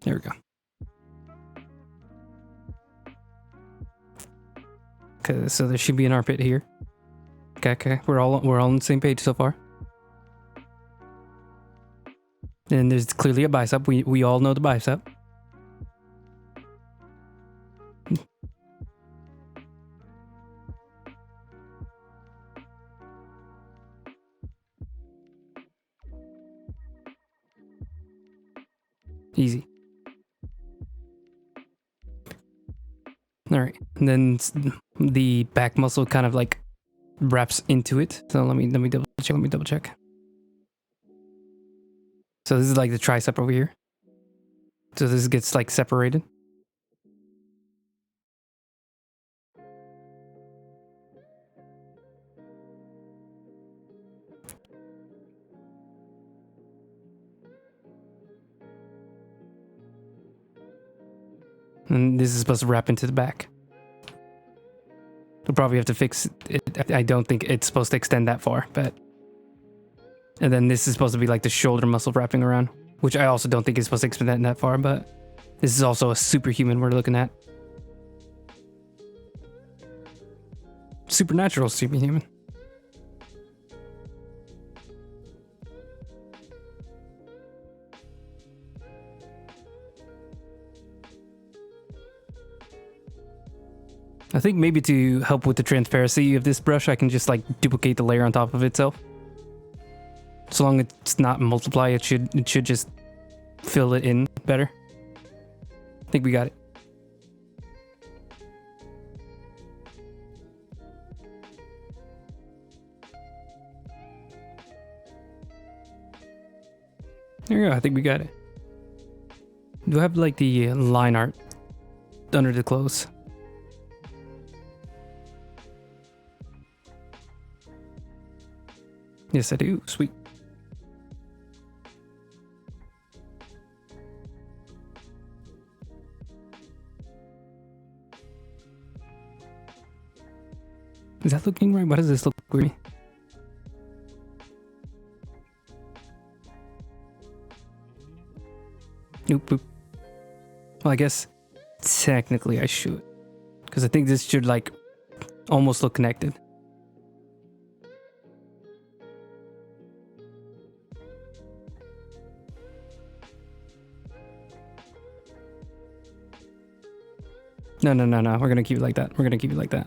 There we go. Okay, so there should be an armpit here. Okay, we're all on the same page so far. And there's clearly a bicep. We all know the bicep. Easy. All right, and then the back muscle kind of like wraps into it. So let me double check. Let me double check. So this is like the tricep over here. So this gets like separated. And this is supposed to wrap into the back. We'll probably have to fix it. I don't think it's supposed to extend that far, but... And then this is supposed to be like the shoulder muscle wrapping around, which I also don't think is supposed to extend that far, but... This is also a superhuman we're looking at. Supernatural superhuman. I think maybe to help with the transparency of this brush, I can just like duplicate the layer on top of itself. So long as it's not multiply, it should just fill it in better. I think we got it. There you go, I think we got it. Do I have like the line art under the clothes? Yes, I do. Sweet. Is that looking right? Why does this look weird? Nope. Well, I guess technically I should. Because I think this should like almost look connected. No. We're gonna keep it like that. We're gonna keep it like that.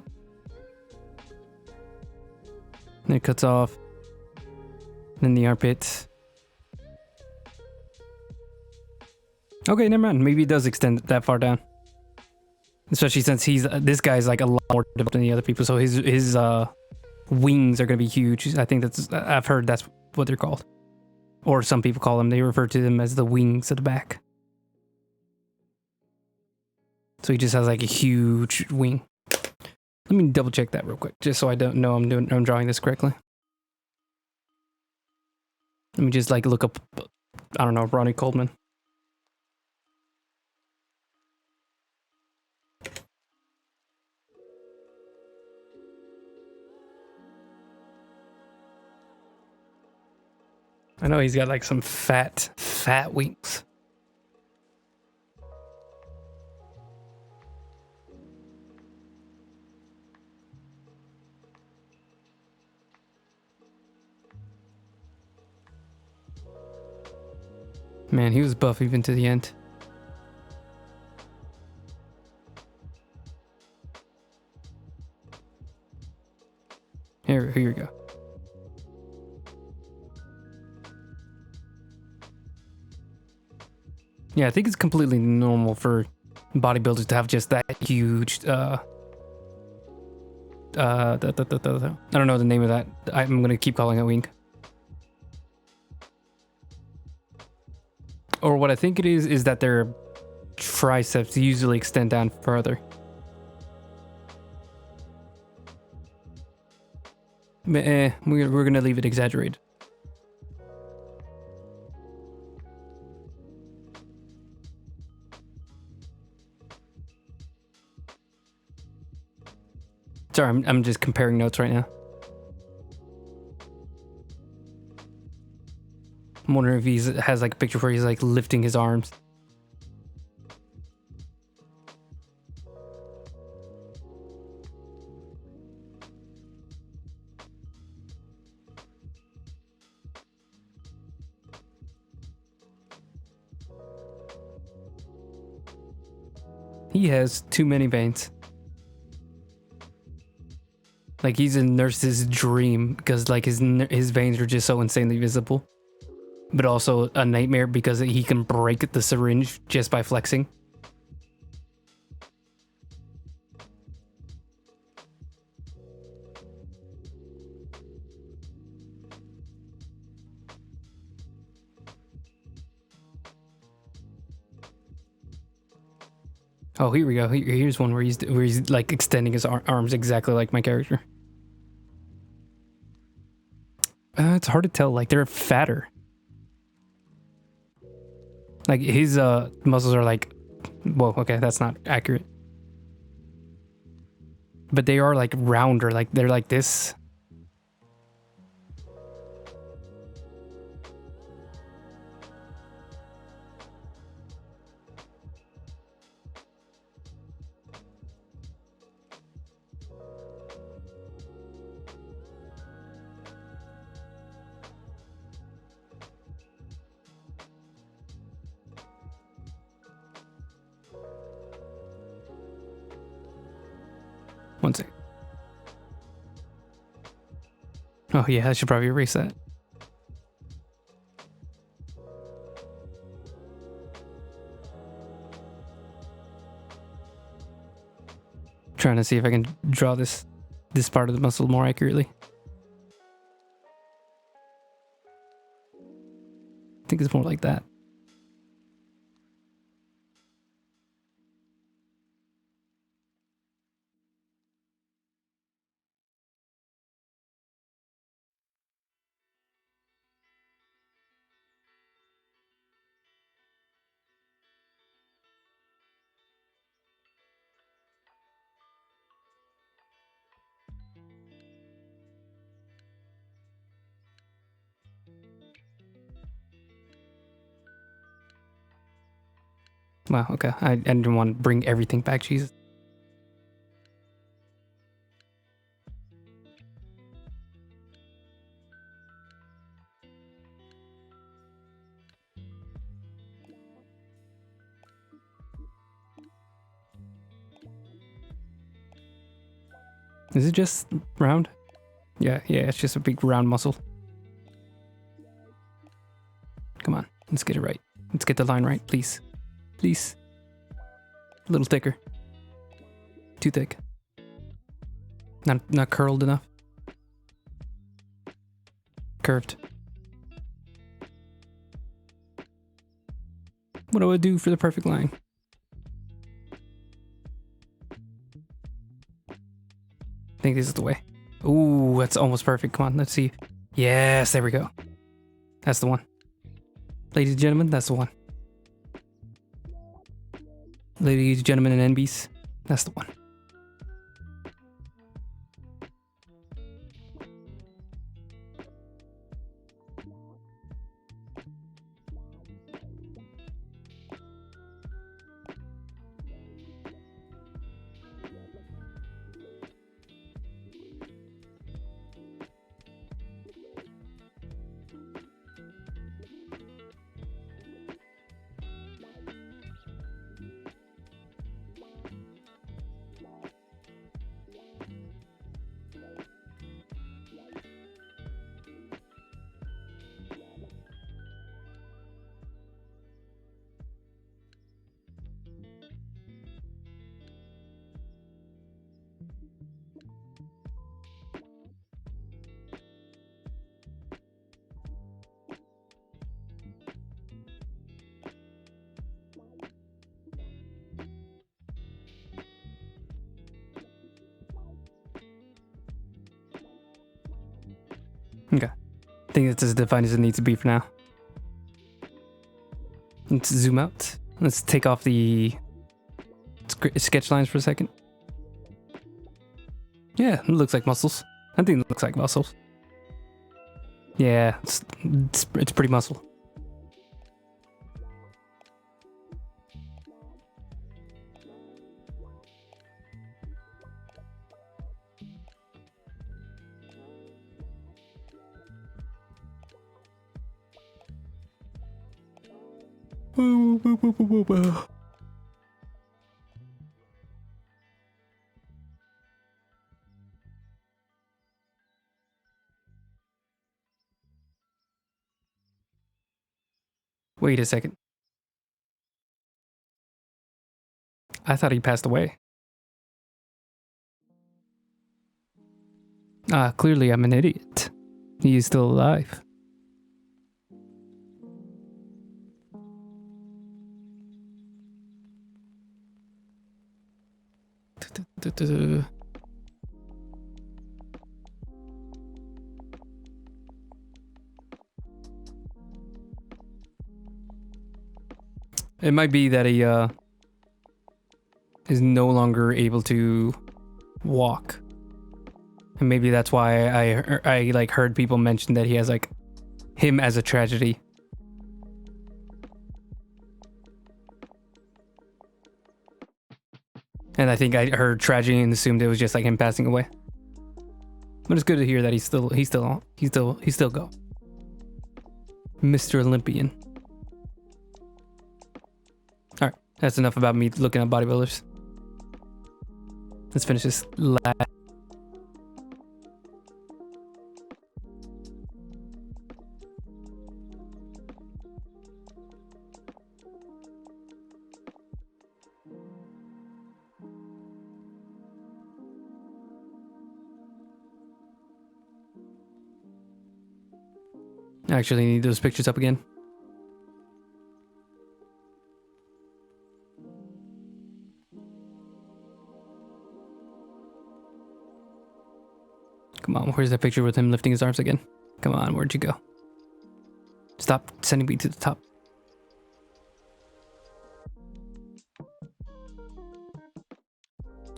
And it cuts off. Then the armpit. Okay, never mind. Maybe it does extend that far down. Especially since this guy's like a lot more developed than the other people, so his wings are gonna be huge. I think I've heard that's what they're called, or some people call them. They refer to them as the wings at the back. So he just has like a huge wing. Let me double check that real quick, just so I don't know I'm drawing this correctly. Let me just like look up, I don't know, Ronnie Coleman. I know he's got like some fat wings. Man, he was buff even to the end. Here you go. Yeah, I think it's completely normal for bodybuilders to have just that huge, I don't know the name of that. I'm gonna keep calling it wing. Or what I think it is that their triceps usually extend down further. But we're gonna leave it exaggerated. Sorry, I'm just comparing notes right now. I'm wondering if he has like a picture where he's like lifting his arms. He has too many veins. Like he's a nurse's dream because like his veins are just so insanely visible. But also a nightmare because he can break the syringe just by flexing. Oh, here we go. Here's one where he's like extending his arms exactly like my character. It's hard to tell. Like they're fatter. Like his muscles are like, whoa, okay, that's not accurate. But they are like rounder, like they're like this. One second. Oh yeah, I should probably erase that. Trying to see if I can draw this part of the muscle more accurately. I think it's more like that. Wow, okay. I didn't want to bring everything back, Jesus. Is it just round? Yeah, it's just a big round muscle. Come on, let's get it right. Let's get the line right, please. Please. A little thicker. Too thick. Not curled enough. Curved. What do I do for the perfect line? I think this is the way. Ooh, that's almost perfect. Come on, let's see. Yes, there we go. That's the one. Ladies and gentlemen, that's the one. Ladies and gentlemen and NBs, that's the one. Okay. I think that's as defined as it needs to be for now. Let's zoom out. Let's take off the sketch lines for a second. Yeah, it looks like muscles. I think it looks like muscles. Yeah, it's pretty muscle. Wait a second. I thought he passed away. Ah, clearly I'm an idiot. He is still alive. It might be that he is no longer able to walk, and maybe that's why I like heard people mention that he has like him as a tragedy. And I think I heard tragedy and assumed it was just like him passing away. But it's good to hear that he's still go. Mr. Olympian. Alright, that's enough about me looking at bodybuilders. Let's finish this last. I actually need those pictures up again. Come on, where's that picture with him lifting his arms again? Come on, where'd you go? Stop sending me to the top.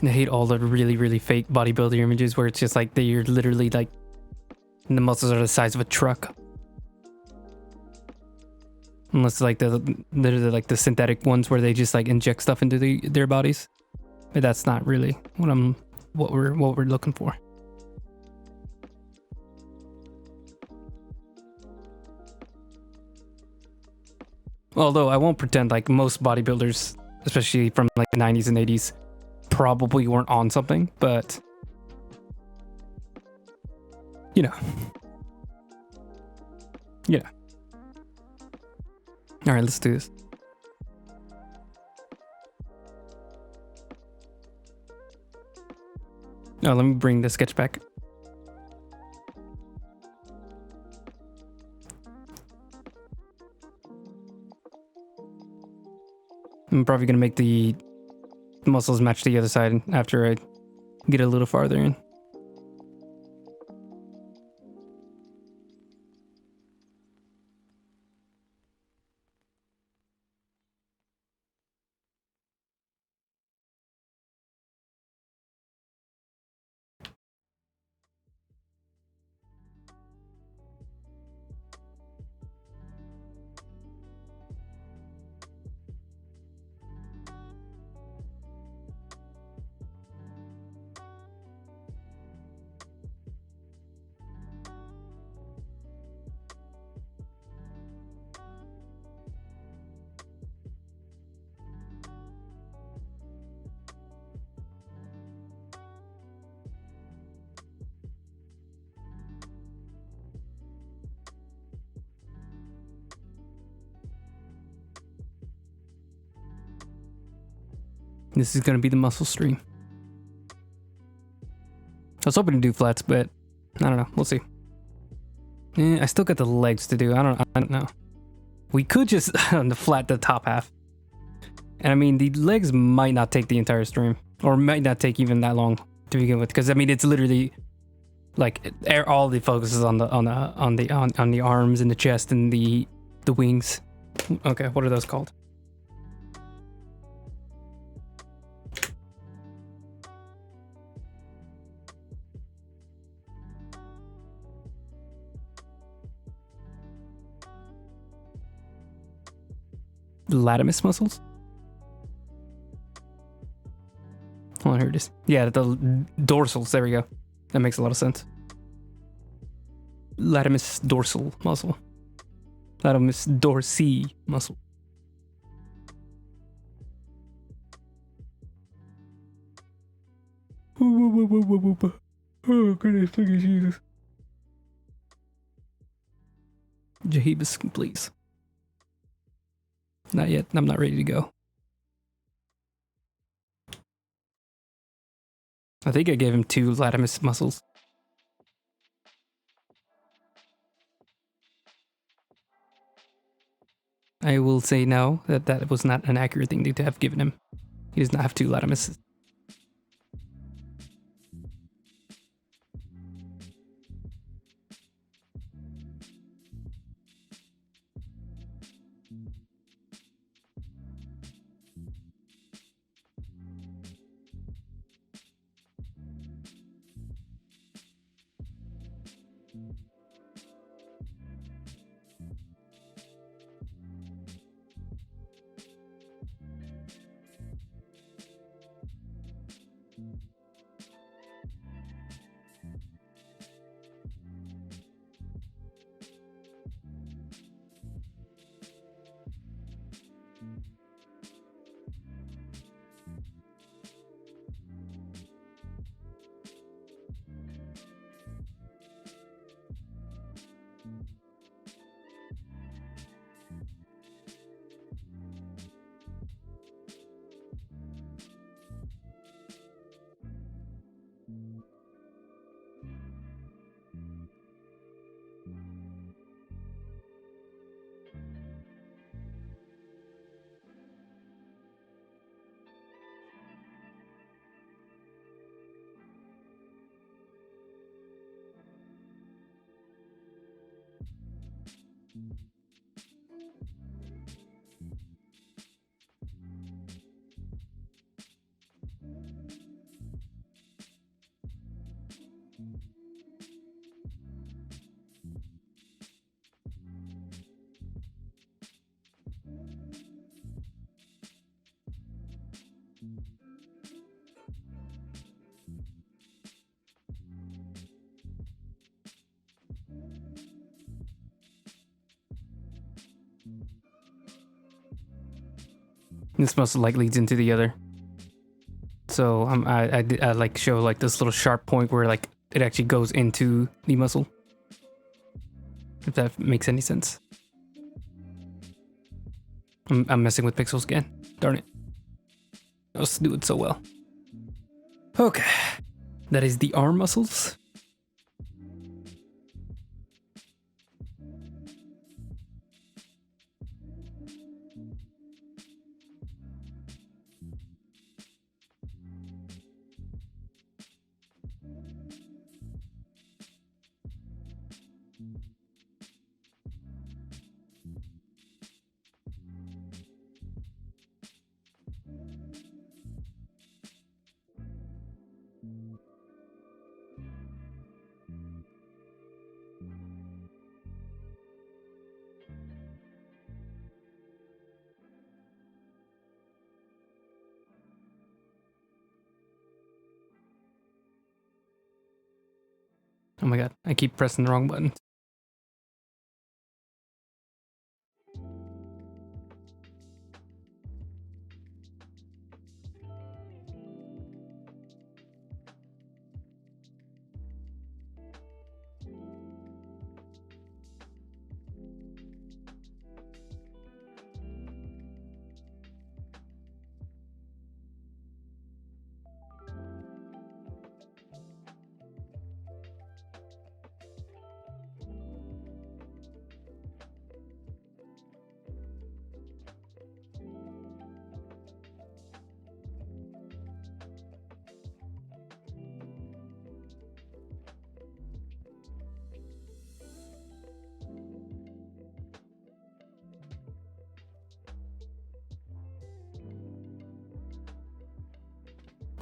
I hate all the really, really fake bodybuilder images where it's just like they're literally like, the muscles are the size of a truck. Unless like literally like the synthetic ones where they just like inject stuff into their bodies. But that's not really what we're looking for. Although I won't pretend like most bodybuilders, especially from like the 90s and 80s, probably weren't on something, but you know. Yeah. All right, let's do this. Oh, let me bring the sketch back. I'm probably gonna make the muscles match the other side after I get a little farther in. This is gonna be the muscle stream. I was hoping to do flats, but I don't know. We'll see. I still got the legs to do. I don't know. We could just flat the top half. And I mean, the legs might not take the entire stream, or might not take even that long to begin with, because I mean, it's literally like all the focus is on the arms and the chest and the wings. Okay, what are those called? Latimus muscles? Oh, here it is. Yeah, the dorsals. There we go. That makes a lot of sense. Latimus dorsal muscle. Latimus dorsi muscle. Oh, goodness, look at Jesus. Jahibus, please. Not yet. I'm not ready to go. I think I gave him 2 latimus muscles. I will say no, that was not an accurate thing to have given him. He does not have 2 latimus. This muscle like leads into the other. So I like show like this little sharp point where like it actually goes into the muscle. If that makes any sense. I'm messing with pixels again. Darn it. I was doing so well. Okay. That is the arm muscles. Oh my god, I keep pressing the wrong button.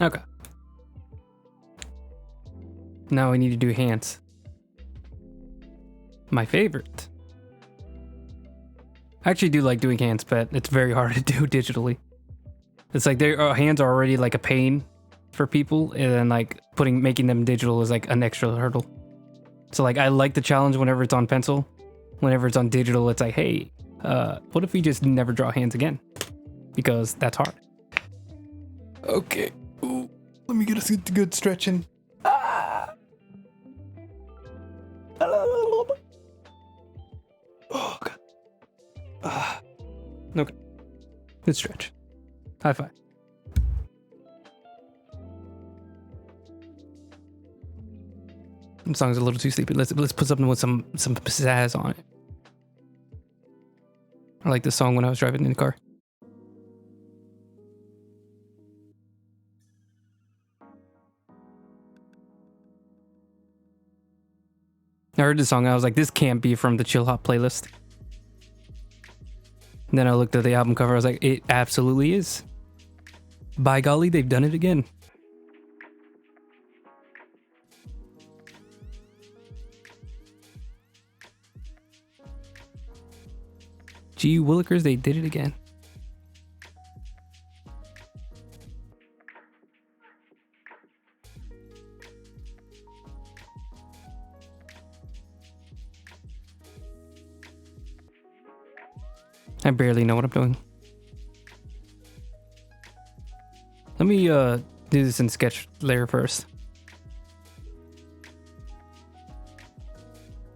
Okay. Now I need to do hands. My favorite. I actually do like doing hands, but it's very hard to do digitally. It's like their hands are already like a pain for people, and then like making them digital is like an extra hurdle. So like I like the challenge whenever it's on pencil. Whenever it's on digital, it's like, hey, what if we just never draw hands again? Because that's hard. Okay. Ooh, let me get a good stretching. Ah. Oh god. Okay. Good stretch. High five. The song's a little too sleepy. Let's put something with some pizzazz on it. I like this song when I was driving in the car. I heard this song, I was like, this can't be from the Chill Hop playlist. And then I looked at the album cover, I was like, it absolutely is. By golly, they've done it again. Gee Willikers, they did it again. I barely know what I'm doing. Let me do this in sketch layer first.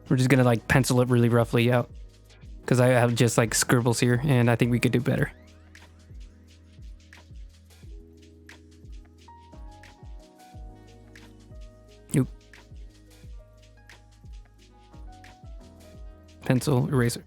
We're just gonna like pencil it really roughly out, because I have just like scribbles here and I think we could do better. Nope. Pencil, eraser.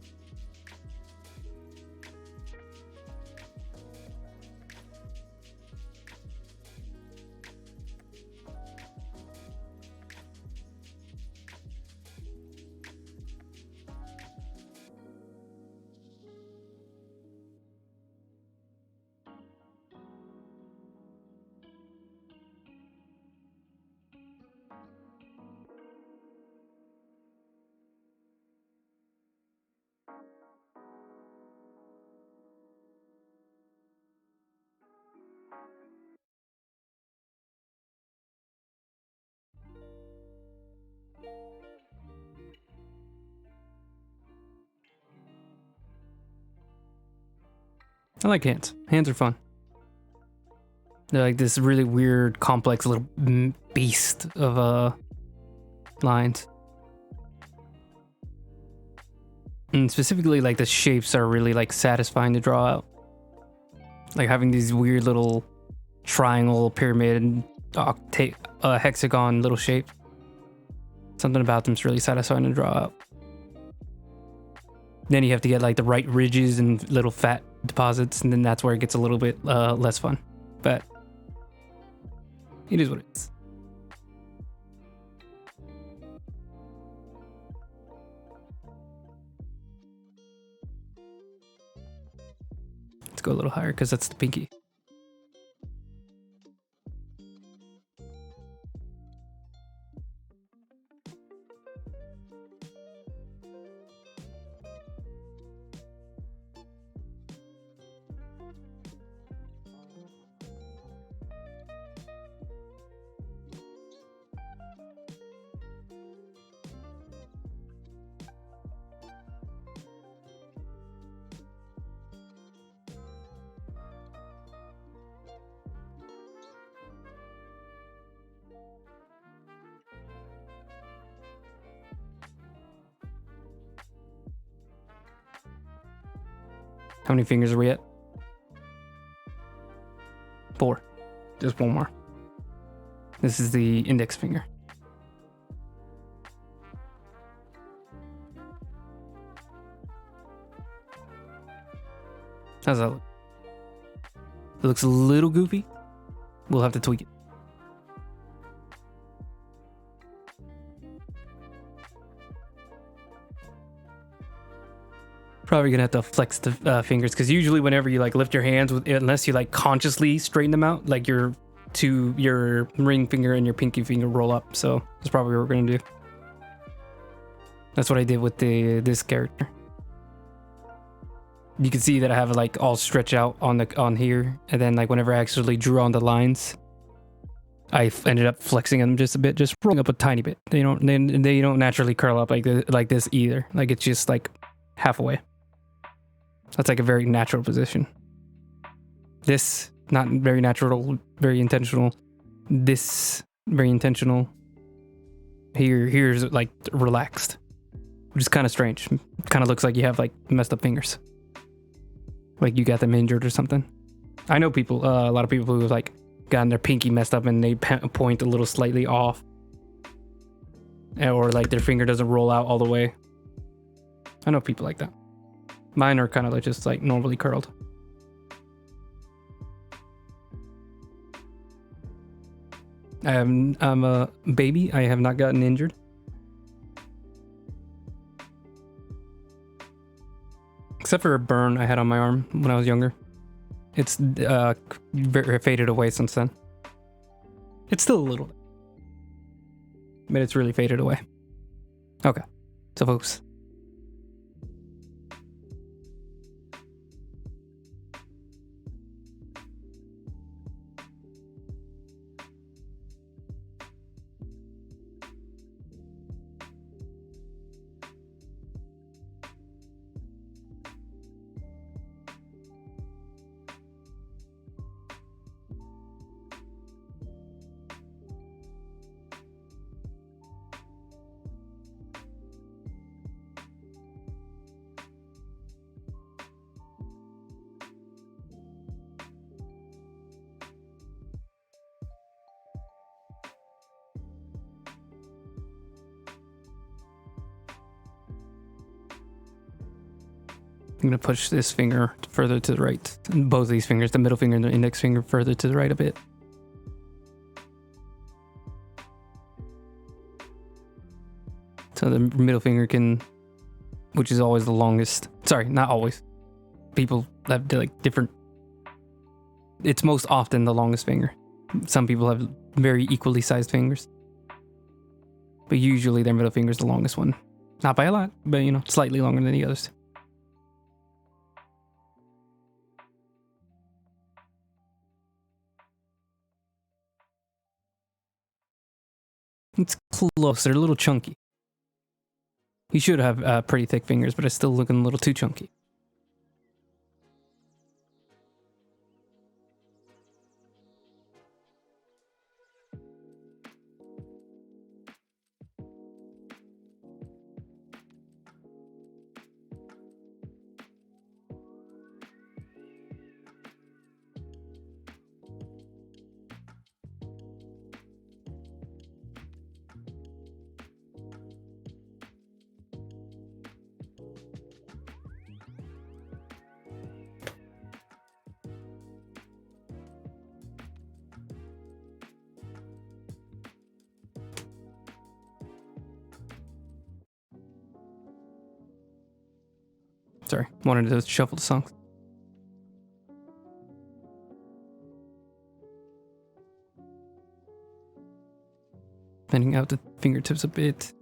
I like hands. Hands are fun. They're like this really weird, complex little beast of lines. And specifically, like the shapes are really like satisfying to draw out. Like having these weird little triangle, pyramid, a hexagon little shape. Something about them's really satisfying to draw out. Then you have to get like the right ridges and little fat deposits, and then that's where it gets a little bit less fun. But it is what it is. Let's go a little higher because that's the pinky. How many fingers are we at? 4. Just one more. This is the index finger. How's that look? It looks a little goofy. We'll have to tweak it. Probably gonna have to flex the fingers, because usually whenever you like lift your hands, unless you like consciously straighten them out, like your ring finger and your pinky finger roll up. So that's probably what we're gonna do. That's what I did with this character. You can see that I have it like all stretched out on here, and then like whenever I actually drew on the lines, I ended up flexing them just a bit, just rolling up a tiny bit. They don't naturally curl up like this either. Like it's just like halfway. That's like a very natural position. This, not very natural, very intentional. This, very intentional. Here's like relaxed, which is kind of strange. Kind of looks like you have like messed up fingers, like you got them injured or something. I know people, a lot of people who have like gotten their pinky messed up and they point a little slightly off, or like their finger doesn't roll out all the way. I know people like that. Mine are kind of like just like normally curled. I'm a baby. I have not gotten injured. Except for a burn I had on my arm when I was younger. It's very faded away since then. It's still a little, but it's really faded away. Okay, so folks. I'm gonna push this finger further to the right. And both of these fingers, the middle finger and the index finger, further to the right a bit. So the middle finger can, which is always the longest. Sorry, not always. People have like different. It's most often the longest finger. Some people have very equally sized fingers, but usually their middle finger is the longest one. Not by a lot, but you know, slightly longer than the others. It's close. They're a little chunky. He should have pretty thick fingers, but it's still looking a little too chunky. Sorry, wanted to shuffle the songs. Bending out the fingertips a bit.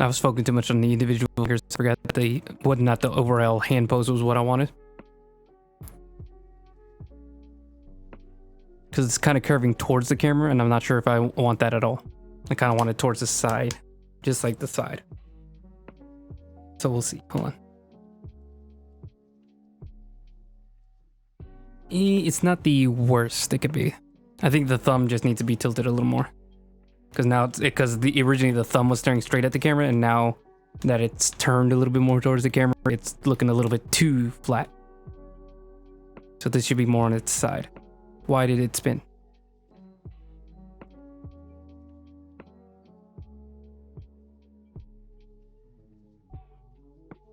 I was focusing too much on the individual fingers. I forgot that the not the overall hand pose was what I wanted. Because it's kind of curving towards the camera, and I'm not sure if I want that at all. I kind of want it towards the side, just like the side. So we'll see. Hold on. It's not the worst it could be. I think the thumb just needs to be tilted a little more. Because now originally the thumb was staring straight at the camera, and now that it's turned a little bit more towards the camera, it's looking a little bit too flat. So this should be more on its side. Why did it spin?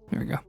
There we go.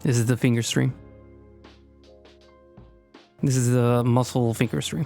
This is the finger stream. This is the muscle finger stream.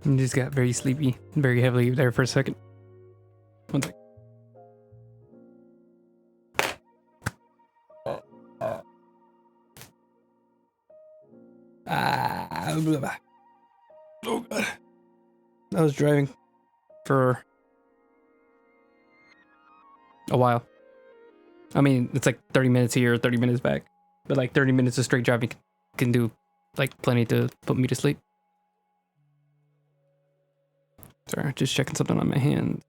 I just got very sleepy, very heavily there for a second. One sec. Oh god. I was driving for a while. I mean, it's like 30 minutes here, 30 minutes back. But like 30 minutes of straight driving can do like plenty to put me to sleep. Sorry, just checking something on my hand.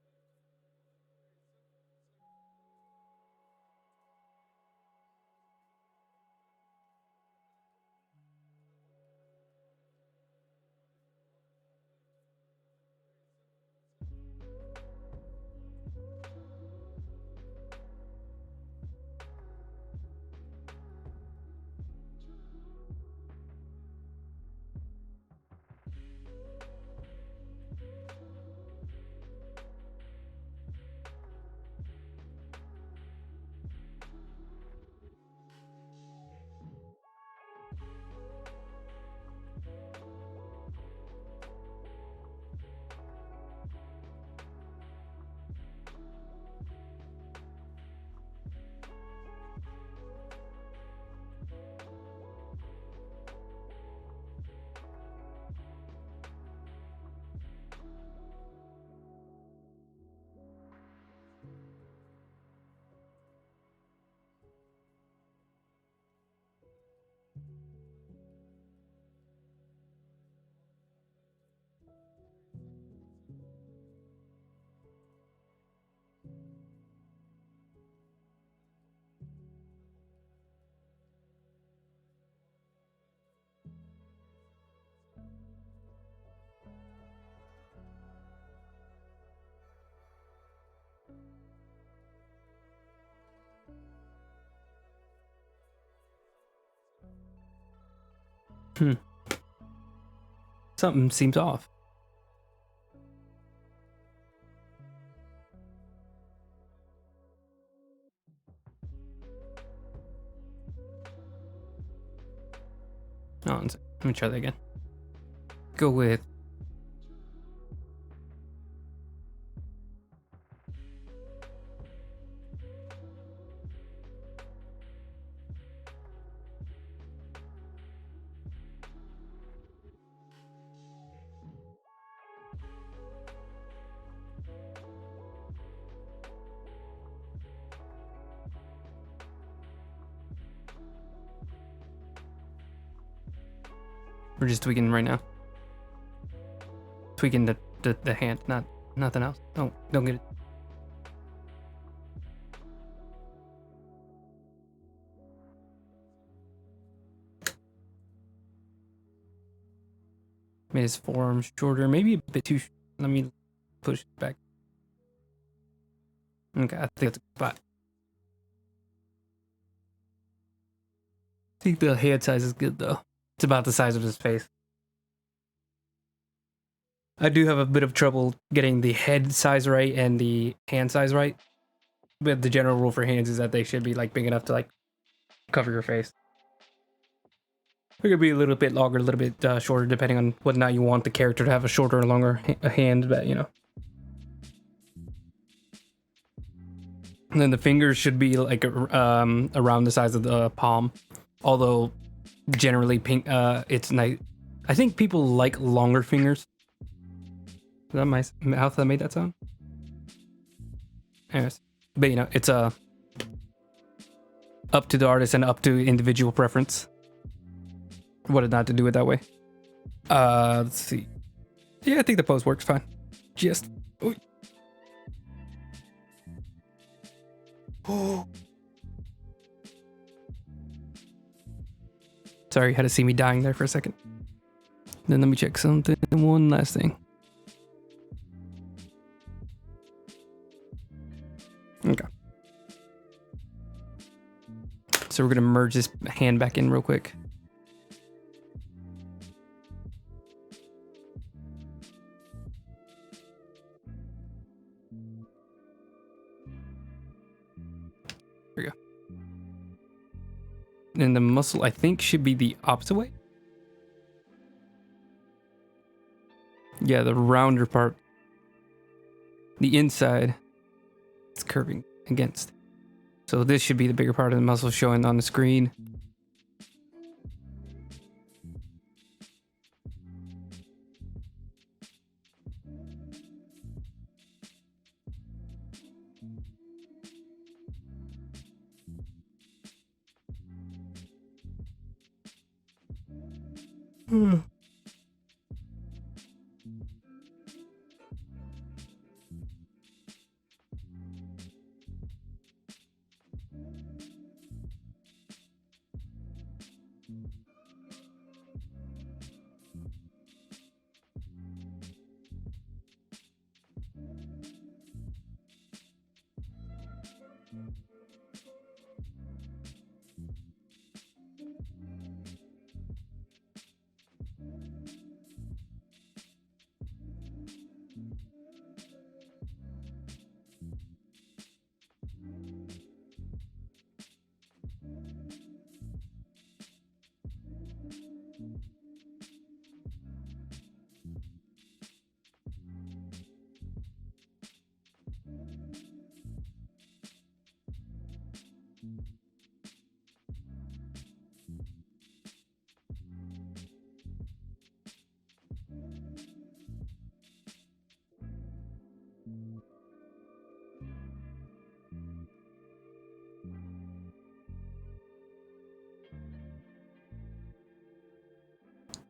Something seems off. Oh, let me try that again. Go with we're just tweaking right now. Tweaking the hand, nothing else. Don't get it. Made his forearms shorter, maybe a bit too. Let me push it back. Okay, I think that's a spot. I think the head size is good though. It's about the size of his face. I do have a bit of trouble getting the head size right and the hand size right. But the general rule for hands is that they should be like big enough to like cover your face. It could be a little bit longer, a little bit shorter, depending on whether or not you want the character to have a shorter or longer hand, but you know. And then the fingers should be like around the size of the palm. Although generally pink, it's nice. I think people like longer fingers. Is that my mouth that made that sound? Anyways, but you know, it's up to the artist and up to individual preference. What not to do it that way. Let's see. Yeah, I think the pose works fine. Just. Oh. Sorry, you had to see me dying there for a second. Then let me check something. One last thing. Okay. So we're gonna merge this hand back in real quick. There we go. And the muscle, I think, should be the opposite way. Yeah, the rounder part. The inside, it's curving against. So this should be the bigger part of the muscle showing on the screen.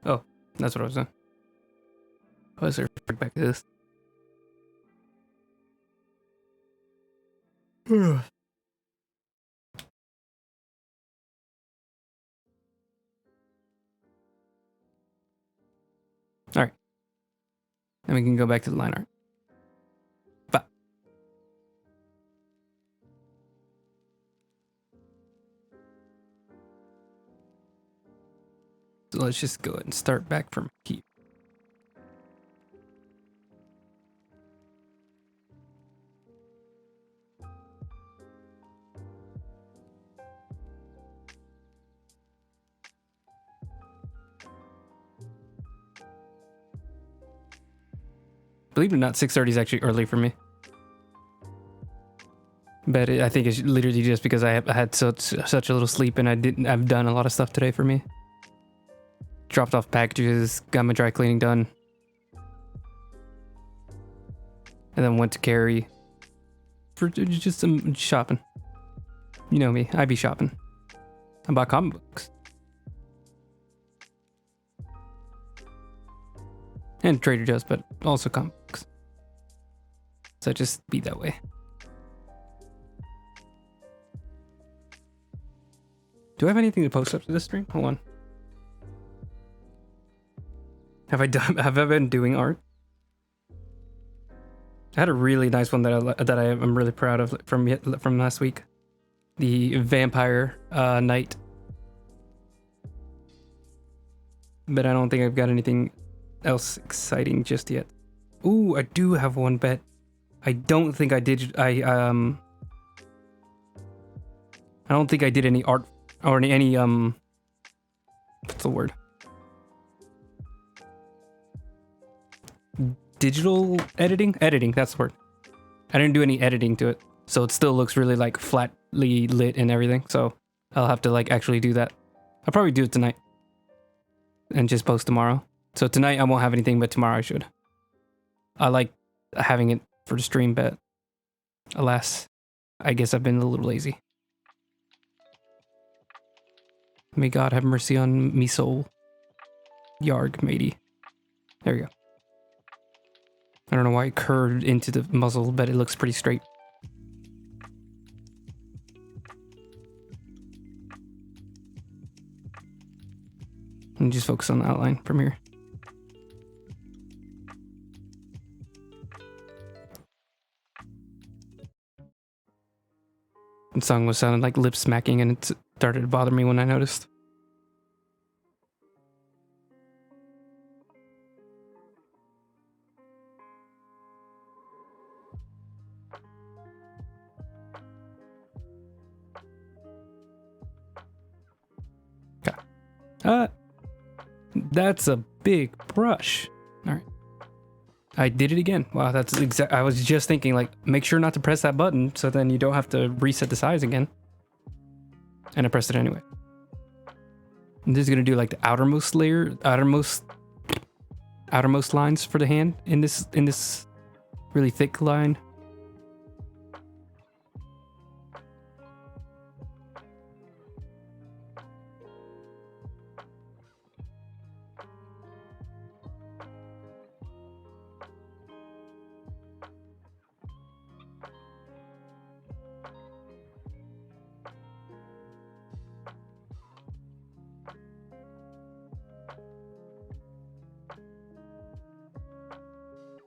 Oh, that's what I was doing. Oh, is there back to this? All right. Then we can go back to the line art. But so let's just go ahead and start back from here. Believe it or not, 6:30 is actually early for me. But I think it's literally just because I had such a little sleep and I've done a lot of stuff today for me. Dropped off packages, got my dry cleaning done. And then went to Cary for just some shopping. You know me, I be shopping. I bought comic books. And Trader Joe's, but also comic books. So just be that way. Do I have anything to post up to this stream? Hold on. Have I been doing art? I had a really nice one that I am really proud of from last week. The Vampire Knight. But I don't think I've got anything else exciting just yet. Ooh, I do have one bet. I don't think I did. I don't think I did any art or any what's the word? Digital editing? Editing, that's the word. I didn't do any editing to it, so it still looks really like flatly lit and everything. So I'll have to like actually do that. I'll probably do it tonight and just post tomorrow. So tonight I won't have anything, but tomorrow I should. I like having it for the stream, but alas, I guess I've been a little lazy. May God have mercy on me soul. Yarg, matey. There we go. I don't know why it curved into the muzzle, but it looks pretty straight. And just focus on the outline from here. The song was sounding like lip smacking and it started to bother me when I noticed. Okay. That's a big brush. All right. I did it again. Wow, that's exact. I was just thinking, like, make sure not to press that button so then you don't have to reset the size again. And I pressed it anyway. And this is gonna do like the outermost layer, outermost lines for the hand in this really thick line.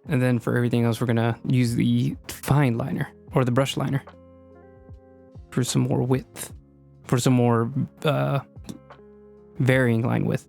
And then for everything else, we're gonna use the fine liner or the brush liner for some more width, for some more varying line width.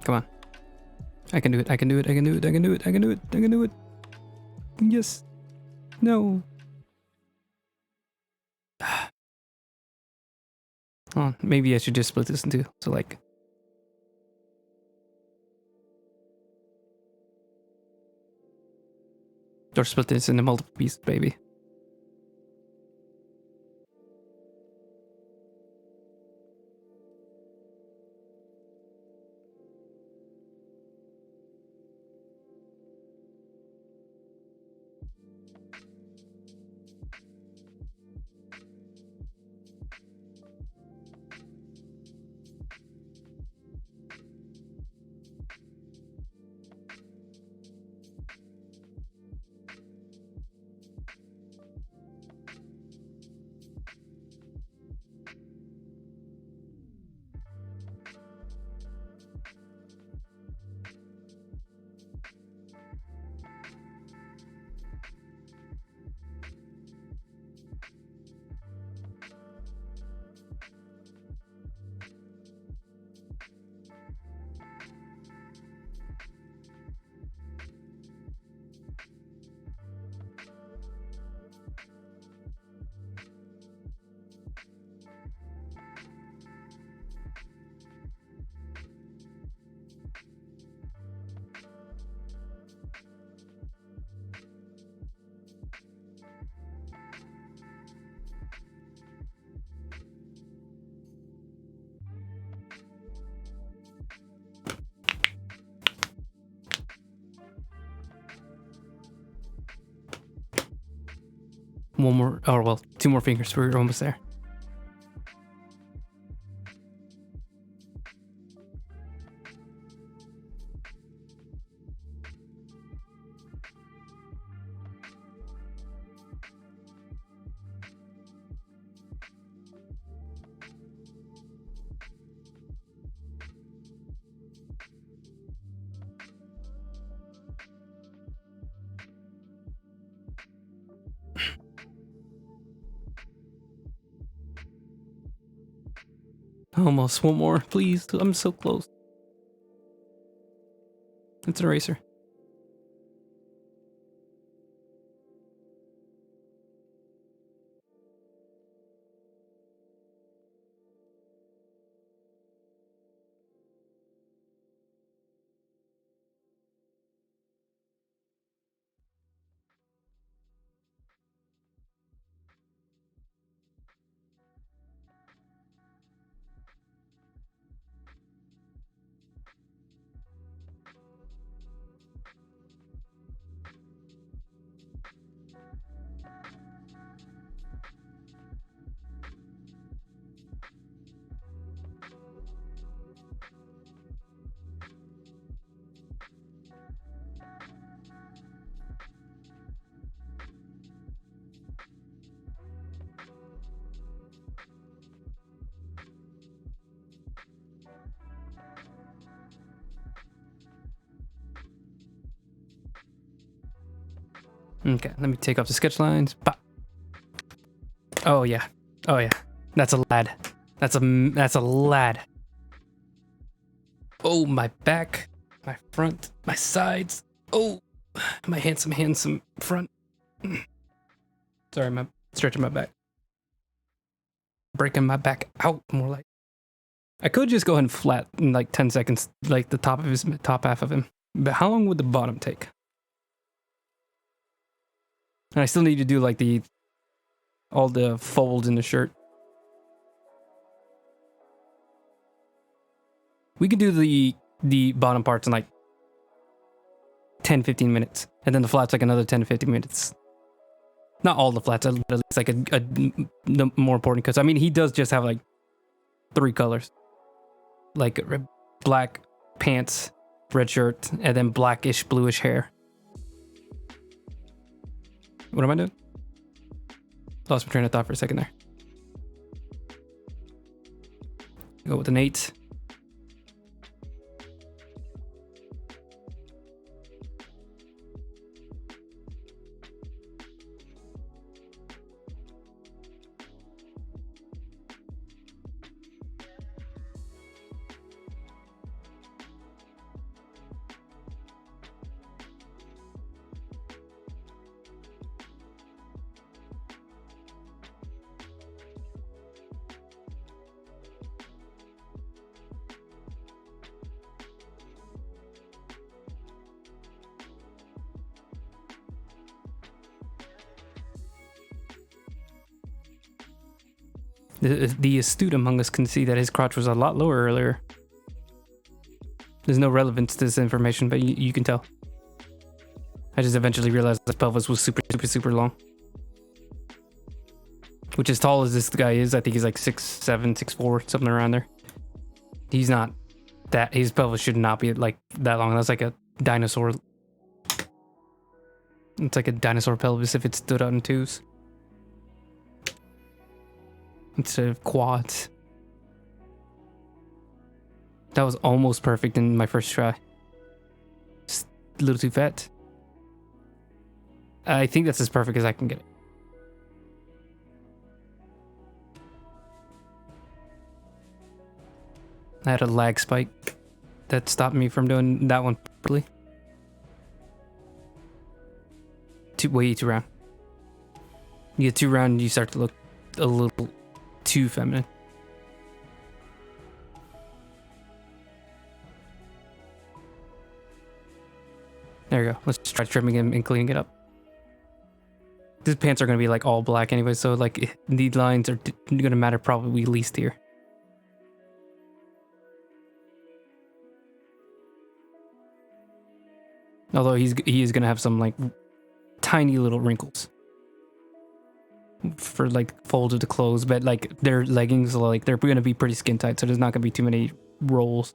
Come on. I can do it. I can do it. I can do it. I can do it. I can do it. I can do it. Yes. No. Oh, maybe I should just split this in two. So like. Or split this into multiple pieces, baby. One more, oh well, 2 more fingers. We're almost there. Almost. One more, please. I'm so close. It's an eraser. Okay, let me take off the sketch lines. Bah. Oh yeah. Oh yeah. That's a lad. That's a lad. Oh, my back, my front, my sides. Oh, my handsome front. Sorry, I'm stretching my back. Breaking my back out more like. I could just go ahead and flat in like 10 seconds, like the top half of him. But how long would the bottom take? And I still need to do like all the folds in the shirt. We could do the bottom parts in like 10-15 minutes, and then the flats like another 10-15 minutes. Not all the flats, at least like the more important, because I mean he does just have like 3 colors, like black pants, red shirt, and then blackish bluish hair. What am I doing? Lost my train of thought for a second there. Go with an 8. The astute among us can see that his crotch was a lot lower earlier. There's no relevance to this information, but you can tell. I just eventually realized that pelvis was super long. Which, as tall as this guy is, I think he's like 6'7", 6'4", something around there. He's not that. His pelvis should not be like that long. That's like a dinosaur. It's like a dinosaur pelvis if it stood on 2s. Instead of quads. That was almost perfect in my first try. Just a little too fat. I think that's as perfect as I can get it. I had a lag spike that stopped me from doing that one properly. Way too round. You get too round, you start to look a little too feminine. There you go. Let's try trimming him and cleaning it up. These pants are going to be like all black anyway, so like the lines are going to matter probably least here. Although he is going to have some like tiny little wrinkles. for like folded clothes, but like their leggings, like they're gonna be pretty skin tight, so there's not gonna be too many rolls.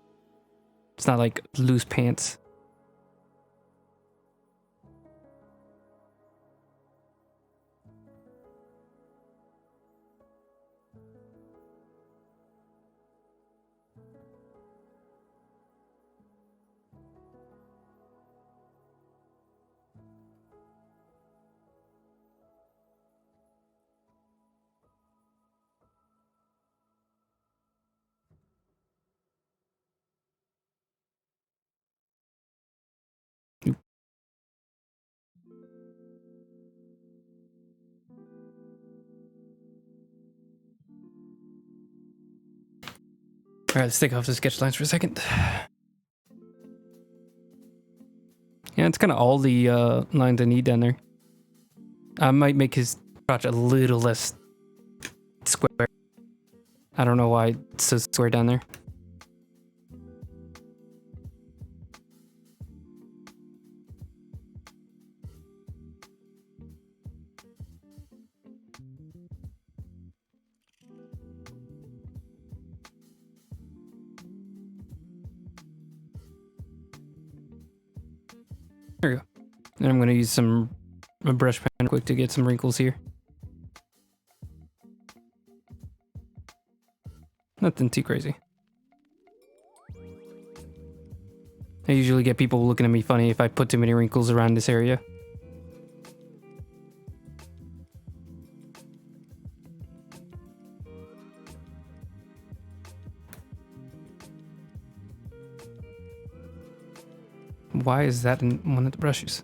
It's not like loose pants. All right, let's take off the sketch lines for a second. Yeah, it's kind of all the lines I need down there. I might make his crotch a little less square. I don't know why it's so square down there. There we go. And I'm going to use a brush pen quick to get some wrinkles here. Nothing too crazy. I usually get people looking at me funny if I put too many wrinkles around this area. Why is that in one of the brushes?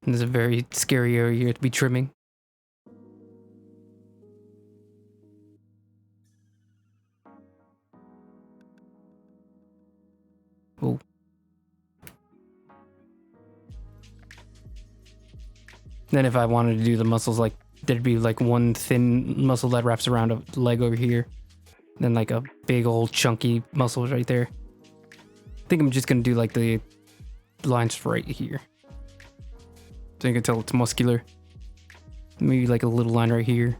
This is a very scary area to be trimming. Oh. Then if I wanted to do the muscles, like there'd be like one thin muscle that wraps around a leg over here. Then like a big old chunky muscle right there. I think I'm just gonna do like the lines right here. So you can tell it's muscular. Maybe like a little line right here.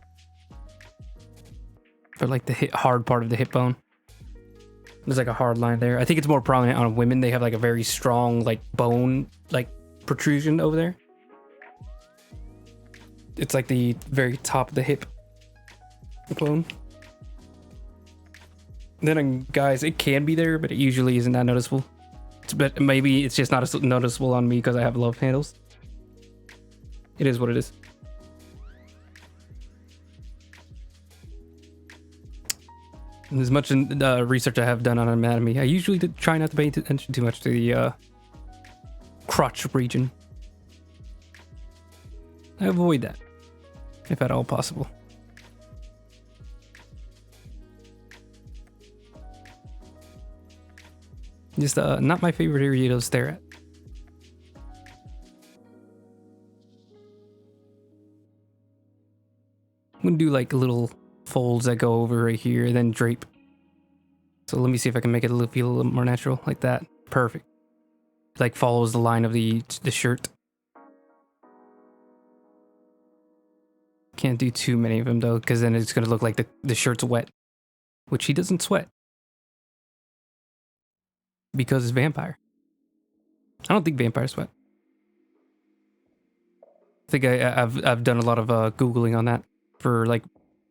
For like the hard part of the hip bone. There's like a hard line there. I think it's more prominent on women. They have like a very strong like bone like protrusion over there. It's like the very top of the hip bone. Then on guys, it can be there, but it usually isn't that noticeable. But maybe it's just not as noticeable on me because I have love handles. It is what it is. And as much research I have done on anatomy, I usually try not to pay attention too much to the crotch region. I avoid that, if at all possible. Just not my favorite area to stare at. I'm gonna do like little folds that go over right here, then drape. So let me see if I can make it feel a little more natural, like that. Perfect. Like follows the line of the shirt. Can't do too many of them though, because then it's gonna look like the shirt's wet, which he doesn't sweat because it's vampire. I don't think vampires sweat. I think I've done a lot of googling on that for like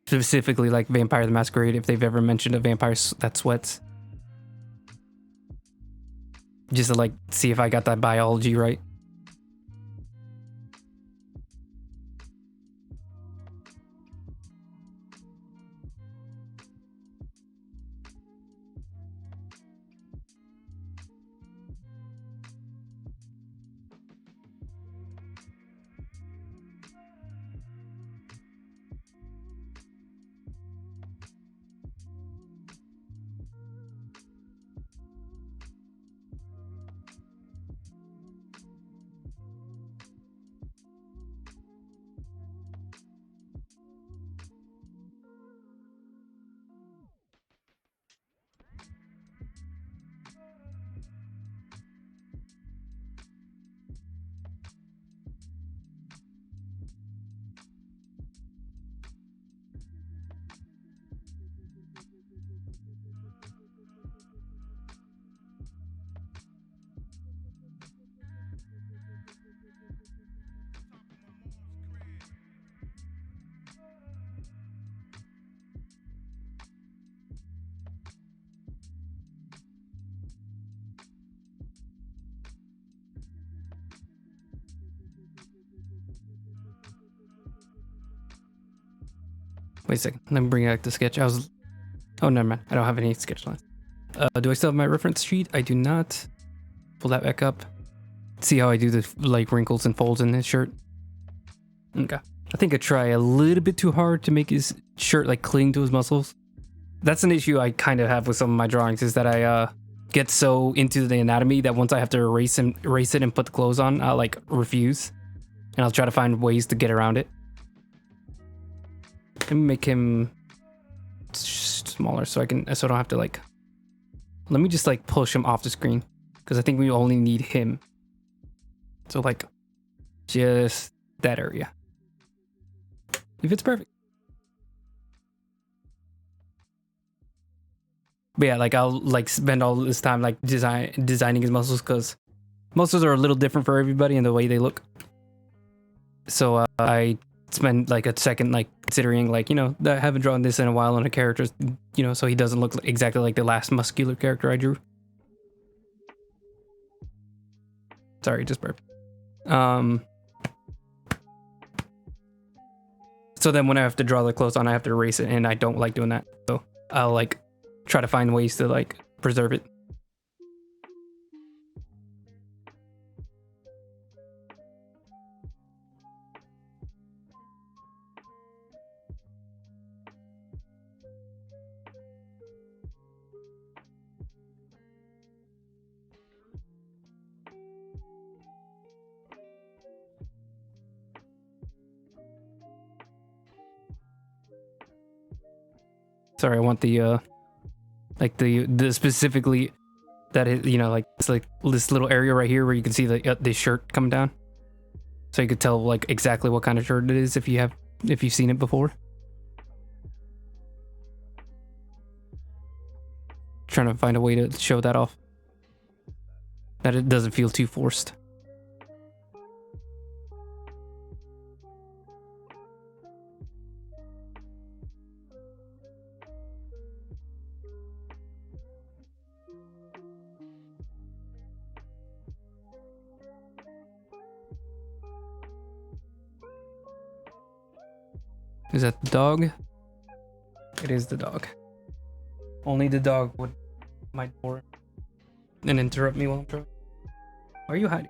specifically like Vampire the Masquerade, if they've ever mentioned a vampire that sweats. Just to like see if I got that biology right. Wait a second. Let me bring back the sketch. Oh, never mind. I don't have any sketch lines. Do I still have my reference sheet? I do not. Pull that back up. See how I do the like wrinkles and folds in his shirt. Okay. I think I try a little bit too hard to make his shirt like cling to his muscles. That's an issue I kind of have with some of my drawings, is that I get so into the anatomy that once I have to erase it and put the clothes on, I'll like refuse. And I'll try to find ways to get around it. Let me make him smaller so I don't have to like, let me just like push him off the screen, because I think we only need him. So like just that area. If it's perfect. But yeah, like I'll like spend all this time like designing his muscles, because muscles are a little different for everybody and the way they look. So I spend like a second like considering like, you know, I haven't drawn this in a while on a character, you know, so he doesn't look exactly like the last muscular character I drew. Sorry, just burped. So then when I have to draw the clothes on, I have to erase it, and I don't like doing that. So I'll like try to find ways to like preserve it. Sorry, I want the like the specifically that is, you know, like it's like this little area right here where you can see the shirt coming down, so you could tell like exactly what kind of shirt it is if you've seen it before. Trying to find a way to show that off, that it doesn't feel too forced. Is that the dog? It is the dog. Only the dog might bore and interrupt me while I'm drawing. Why are you hiding?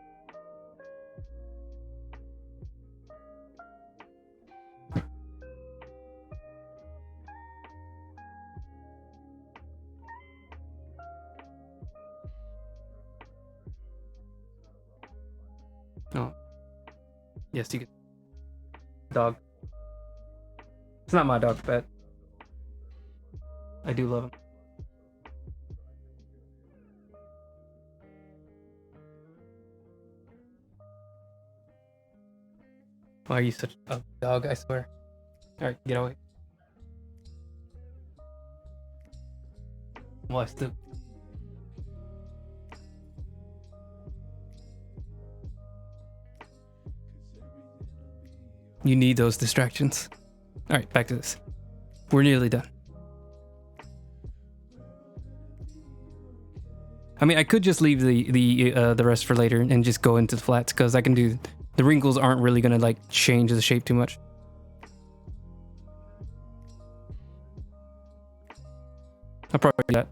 Oh. Yes, you can. Dog. It's not my dog, but I do love him. Why are you such a dog, I swear. Alright, get away. Why still? You need those distractions. Alright, back to this. We're nearly done. I mean, I could just leave the rest for later and just go into the flats, because I can do... The wrinkles aren't really gonna like change the shape too much. I'll probably do that.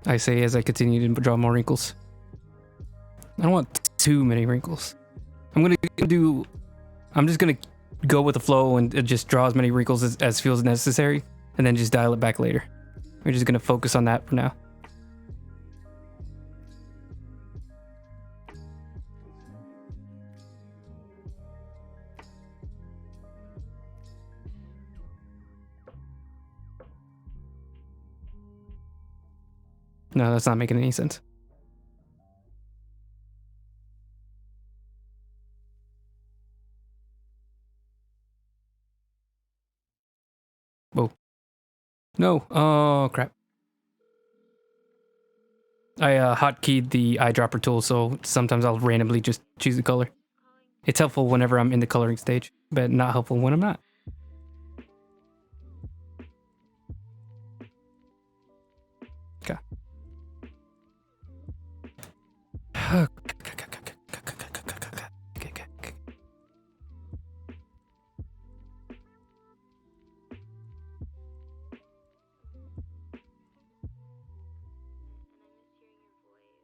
I say as I continue to draw more wrinkles. I don't want too many wrinkles. I'm just gonna go with the flow and just draw as many wrinkles as feels necessary, and then just dial it back later. We're just gonna focus on that for now. No, that's not making any sense. Whoa. No. Oh, crap. I hotkeyed the eyedropper tool, so sometimes I'll randomly just choose a color. It's helpful whenever I'm in the coloring stage, but not helpful when I'm not. Okay.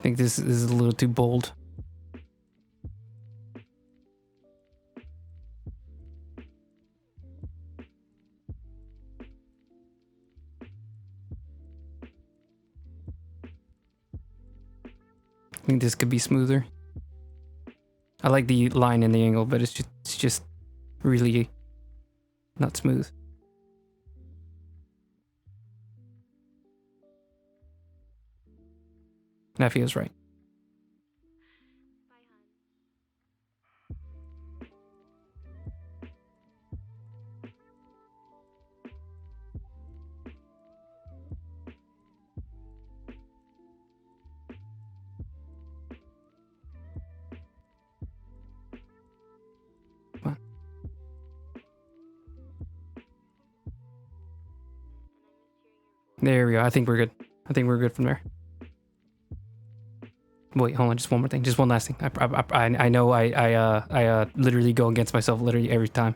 think this is a little too bold. I think this could be smoother. I like the line and the angle, but it's just really not smooth. That feels right. There we go. I think we're good. I think we're good from there. Wait, hold on. Just one more thing. Just one last thing. I know I literally go against myself literally every time.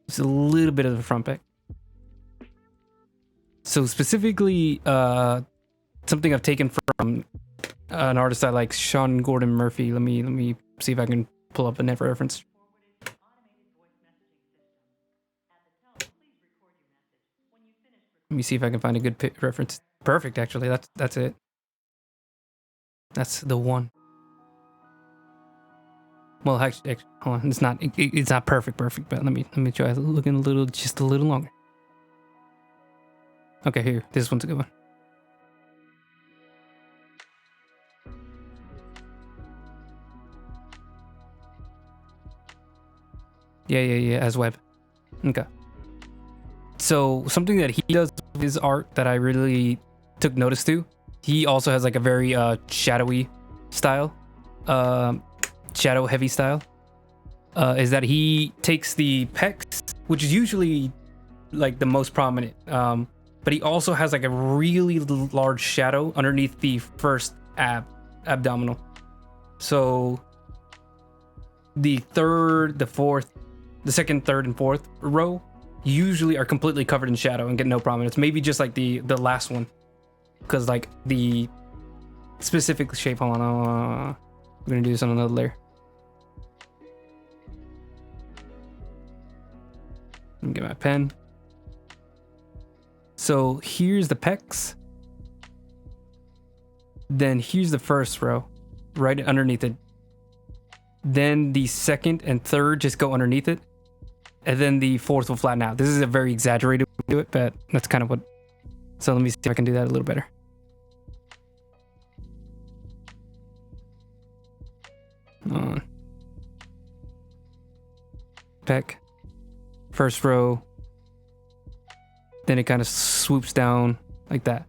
Just a little bit of the front back. So specifically, something I've taken from an artist I like, Sean Gordon Murphy. Let me see if I can pull up a net reference. Let me see if I can find a good reference. Perfect, actually. That's it. That's the one. Well, actually hold on. It's not perfect, but let me try looking just a little longer. Okay, here. This one's a good one. Yeah, as web. Okay. So something that he does with his art that I really took notice to, he also has like a very shadowy style, shadow heavy style, is that he takes the pecs, which is usually like the most prominent, but he also has like a really large shadow underneath the first abdominal. So the second, third, and fourth row usually are completely covered in shadow and get no prominence. Maybe just like the last one, because like the specific shape. Hold on, I'm gonna do this on another layer. Let me get my pen. So here's the pecs. Then here's the first row, right underneath it. Then the second and third just go underneath it. And then the fourth will flatten out. This is a very exaggerated way to do it, but that's kind of what... So let me see if I can do that a little better. Pec. First row. Then it kind of swoops down like that.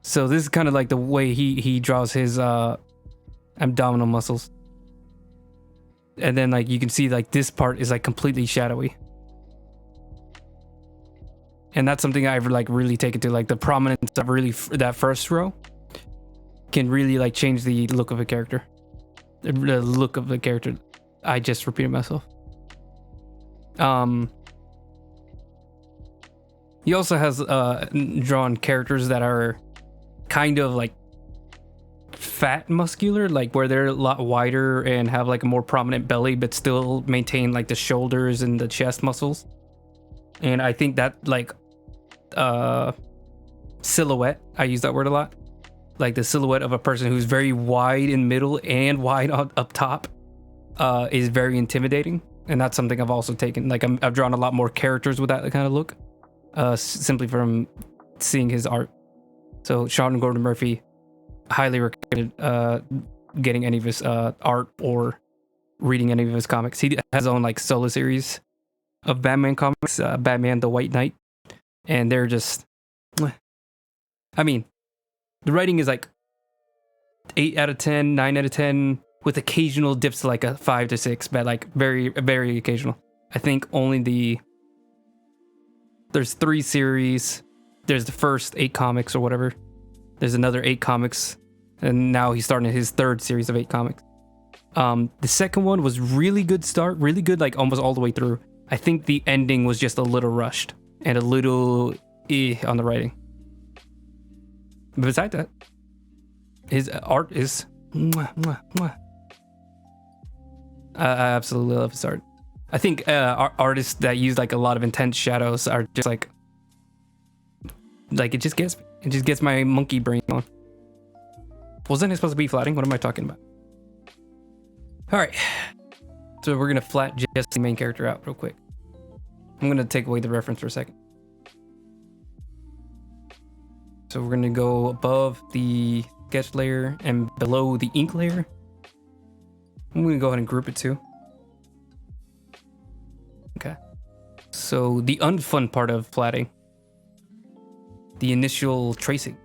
So this is kind of like the way he draws his abdominal muscles. And then like you can see like this part is like completely shadowy. And that's something I've like really taken to, like the prominence of really that first row can really like change the look of a character. The look of the character. I just repeated myself. He also has drawn characters that are kind of like fat muscular, like where they're a lot wider and have like a more prominent belly, but still maintain like the shoulders and the chest muscles. And I think that like silhouette, I use that word a lot, like the silhouette of a person who's very wide in middle and wide up top is very intimidating. And that's something I've also taken, like I've drawn a lot more characters with that kind of look, simply from seeing his art. So Sean Gordon Murphy, highly recommended getting any of his art or reading any of his comics. He has his own like solo series of Batman comics, Batman the White Knight, and they're just, I mean, the writing is like 8 out of 10, 9 out of 10, with occasional dips to like a 5 to 6, but like very, very occasional. I think only there's 3 series. There's the first 8 comics or whatever. There's another 8 comics, and now he's starting his 3rd series of 8 comics. The second one was really good start, really good, like almost all the way through. I think the ending was just a little rushed, and a little on the writing. But besides that, his art is mwah, mwah, mwah. I absolutely love his art. I think artists that use like a lot of intense shadows are just like it just gets my monkey brain on. Wasn't it supposed to be flatting? What am I talking about? All right, so we're gonna flat just the main character out real quick. I'm gonna take away the reference for a second. So we're gonna go above the sketch layer and below the ink layer. I'm gonna go ahead and group it too. Okay. So the unfun part of flatting, the initial tracing.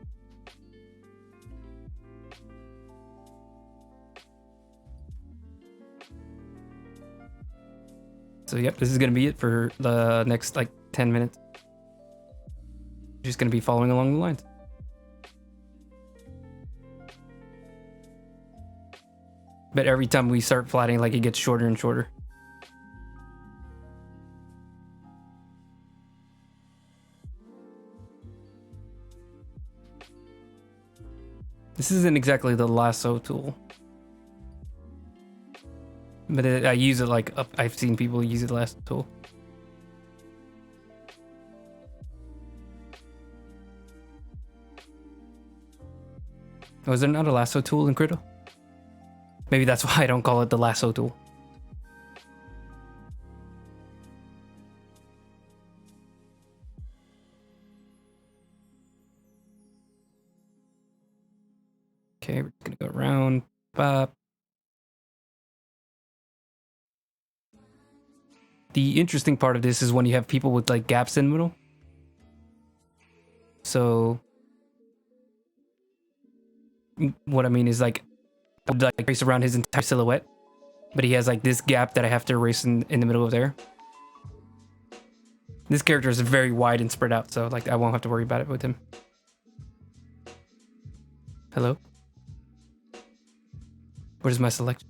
So yep, this is gonna be it for the next like 10 minutes. Just gonna be following along the lines. But every time we start flatting, like it gets shorter and shorter. This isn't exactly the lasso tool, but I use it like I've seen people use the lasso tool. Oh, is there not a lasso tool in Crypto? Maybe that's why I don't call it the lasso tool. Okay, we're gonna go around. Bop. The interesting part of this is when you have people with like gaps in the middle. So what I mean is like trace around his entire silhouette, but he has like this gap that I have to erase in the middle of there. This character is very wide and spread out, so like I won't have to worry about it with him. Hello? Where's my selection?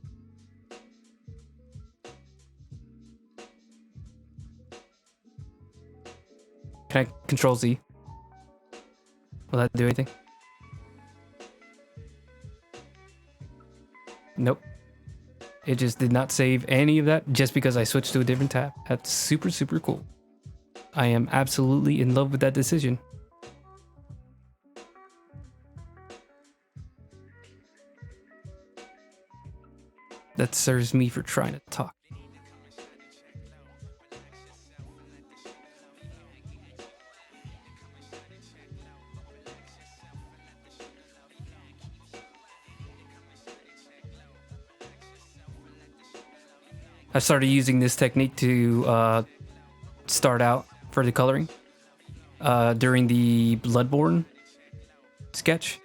Can I control Z? Will that do anything? Nope. It just did not save any of that just because I switched to a different tab. That's super, super cool. I am absolutely in love with that decision. That serves me for trying to talk. I started using this technique to start out for the coloring during the Bloodborne sketch.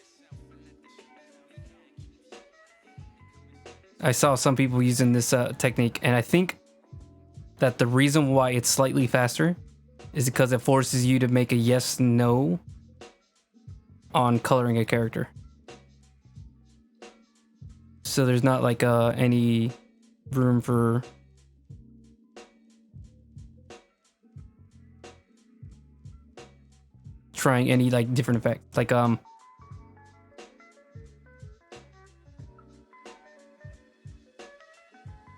I saw some people using this technique, and I think that the reason why it's slightly faster is because it forces you to make a yes/no on coloring a character. So there's not like any room for trying any like different effect. Like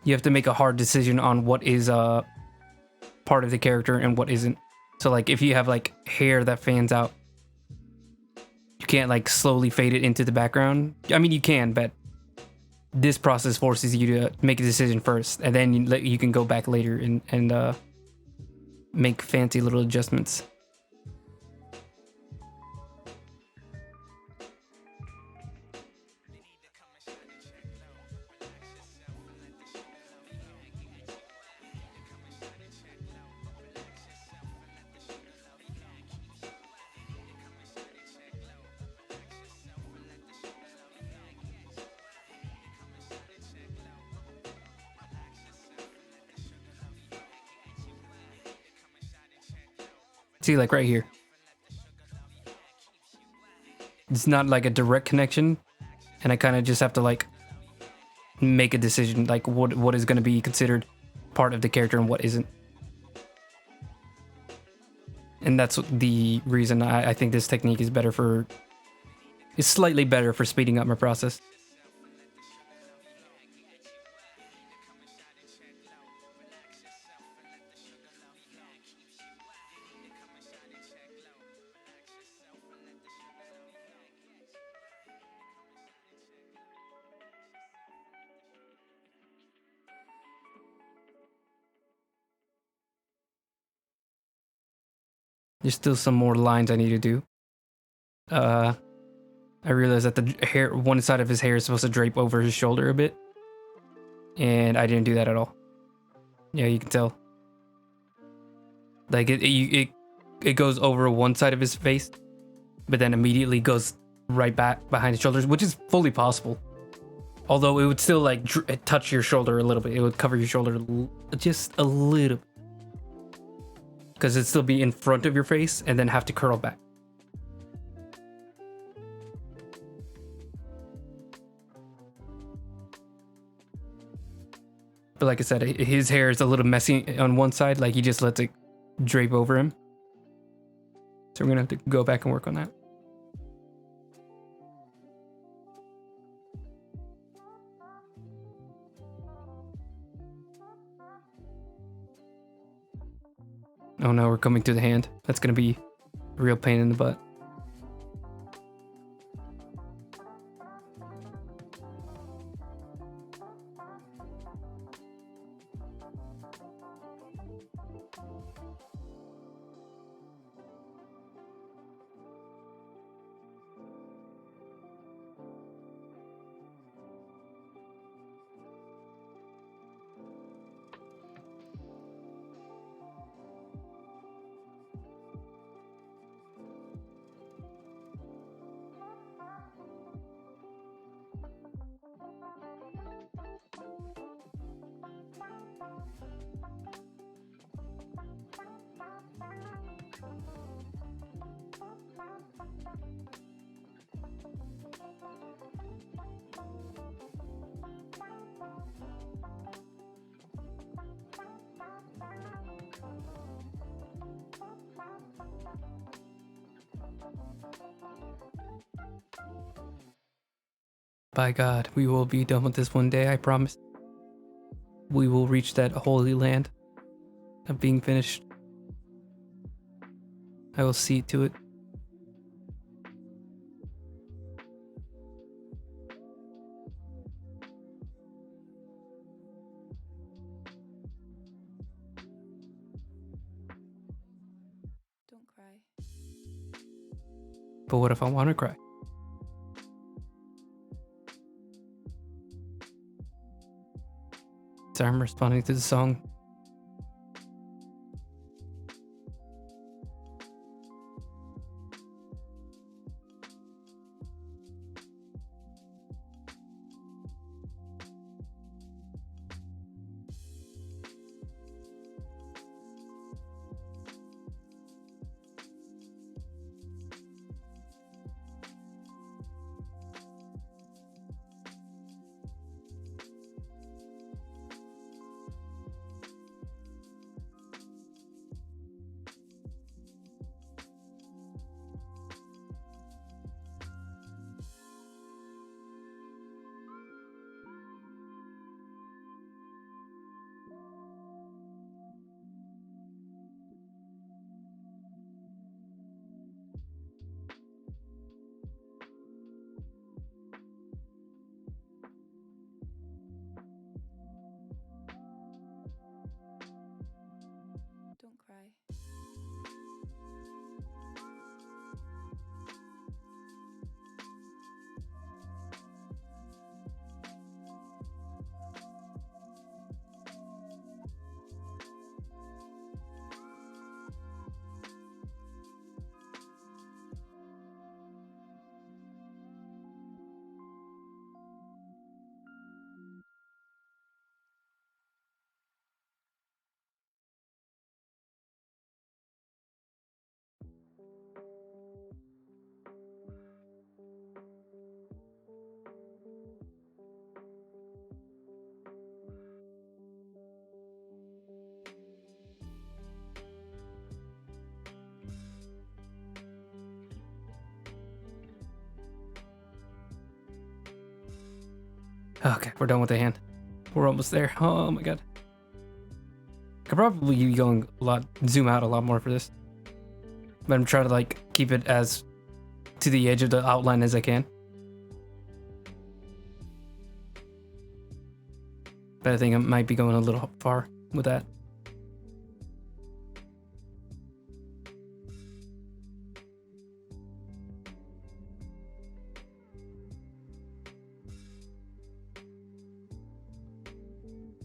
you have to make a hard decision on what is part of the character and what isn't. So like if you have like hair that fans out, you can't like slowly fade it into the background. I mean you can, but this process forces you to make a decision first, and then you can go back later and make fancy little adjustments. See, like right here, it's not like a direct connection, and I kind of just have to like make a decision, like what is going to be considered part of the character and what isn't. And that's the reason I think this technique is better for, is slightly better for speeding up my process. There's still some more lines I need to do. I realized that the hair, one side of his hair is supposed to drape over his shoulder a bit. And I didn't do that at all. Yeah, you can tell. Like it goes over one side of his face, but then immediately goes right back behind his shoulders, which is fully possible. Although it would still like touch your shoulder a little bit. It would cover your shoulder just a little bit. Because it'd still be in front of your face and then have to curl back. But like I said, his hair is a little messy on one side. Like he just lets it drape over him. So we're gonna have to go back and work on that. Oh no, we're coming to the hand. That's gonna be a real pain in the butt. By God, we will be done with this one day, I promise. We will reach that holy land of being finished. I will see to it. Don't cry. But what if I want to cry? So I'm responding to the song. Okay, we're done with the hand. We're almost there. Oh my god. Could probably be going a lot, zoom out a lot more for this. But I'm trying to like keep it as to the edge of the outline as I can. But I think I might be going a little far with that.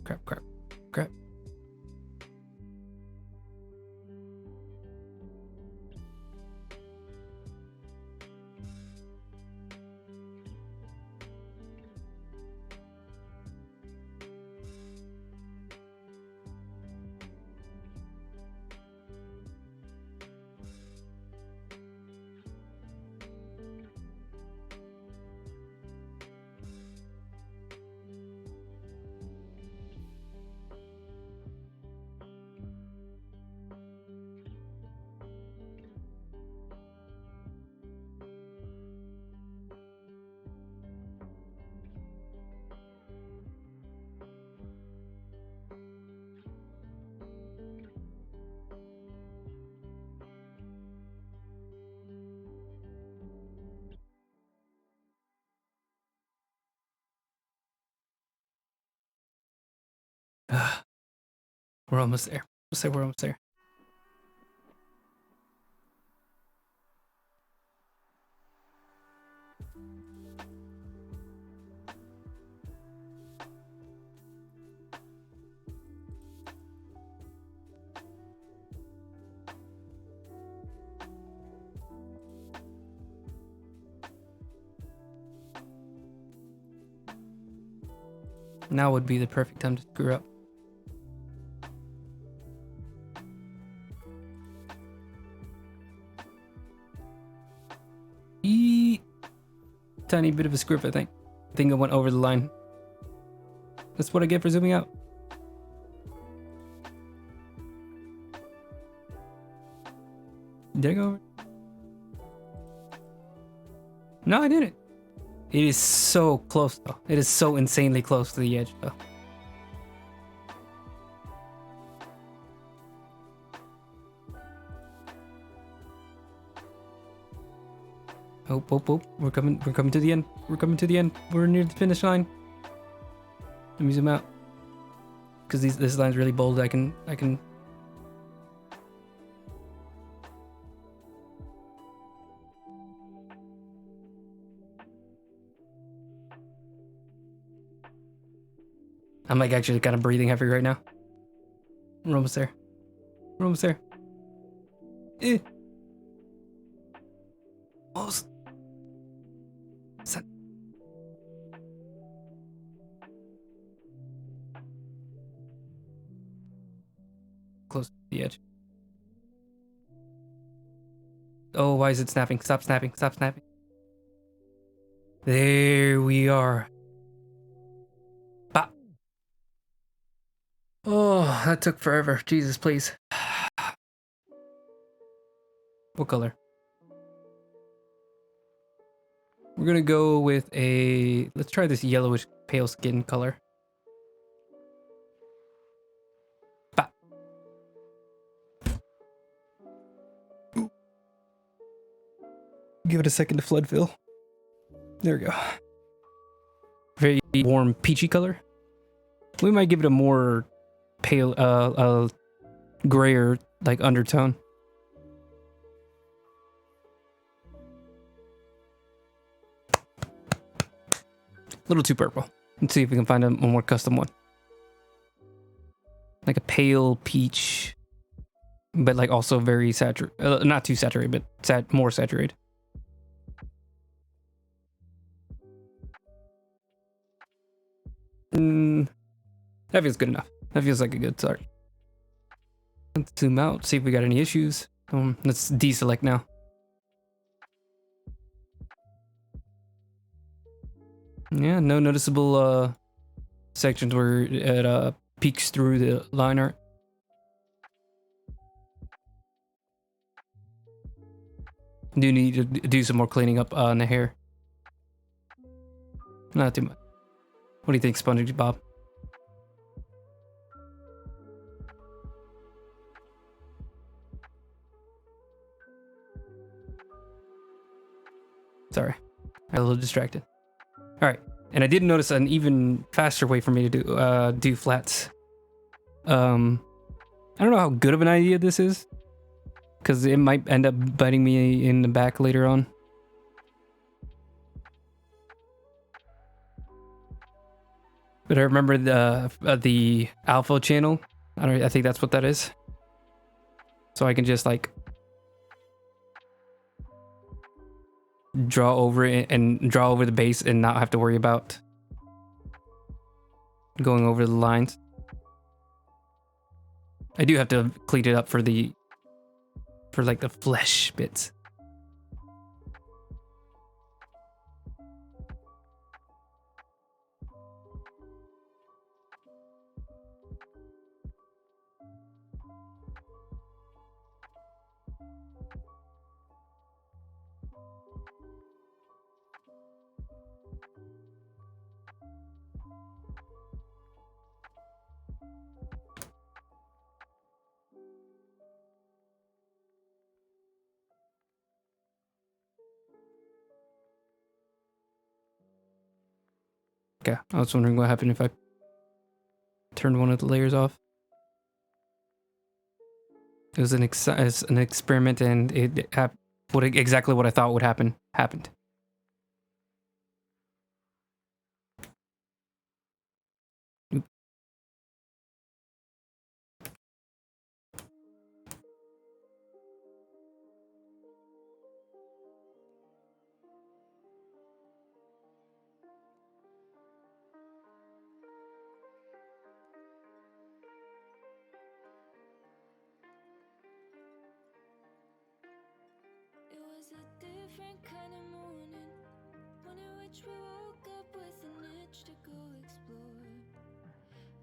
Crap, crap, crap. We're almost there. Let's say we're almost there. Now would be the perfect time to screw up. Tiny bit of a screw up, I think. I think I went over the line. That's what I get for zooming out. Did I go over? No, I didn't. It is so close, though. It is so insanely close to the edge, though. Oh, oh, oh. We're coming to the end. We're coming to the end. We're near the finish line. Let me zoom out. Because this line's really bold. I can I'm like actually kind of breathing heavy right now. We're almost there. We're almost there. Almost. Close to the edge. Oh, why is it snapping? Stop snapping. Stop snapping. There we are. Bah. Oh, that took forever. Jesus, please. What color? We're gonna go with a... Let's try this yellowish pale skin color. Bah. Give it a second to flood fill. There we go. Very warm peachy color. We might give it a more pale, grayer like undertone. A little too purple. Let's see if we can find a more custom one. Like a pale peach, but like also very saturated. Not too saturated, but more saturated. That feels good enough. That feels like a good start. Let's zoom out, see if we got any issues. Let's deselect now. Yeah, no noticeable sections where it peeks through the line art. Do need to do some more cleaning up on the hair. Not too much. What do you think, SpongeBob? Sorry, I got a little distracted. All right, and I did notice an even faster way for me to do flats. I don't know how good of an idea this is, because it might end up biting me in the back later on. But I remember the alpha channel. I think that's what that is. So I can just like draw over it and draw over the base and not have to worry about going over the lines. I do have to clean it up for like the flesh bits. Okay, I was wondering what happened if I turned one of the layers off. It was an experiment, and exactly what I thought would happen happened. Oop. It was a different kind of morning, one in which we woke up with an itch to go explore.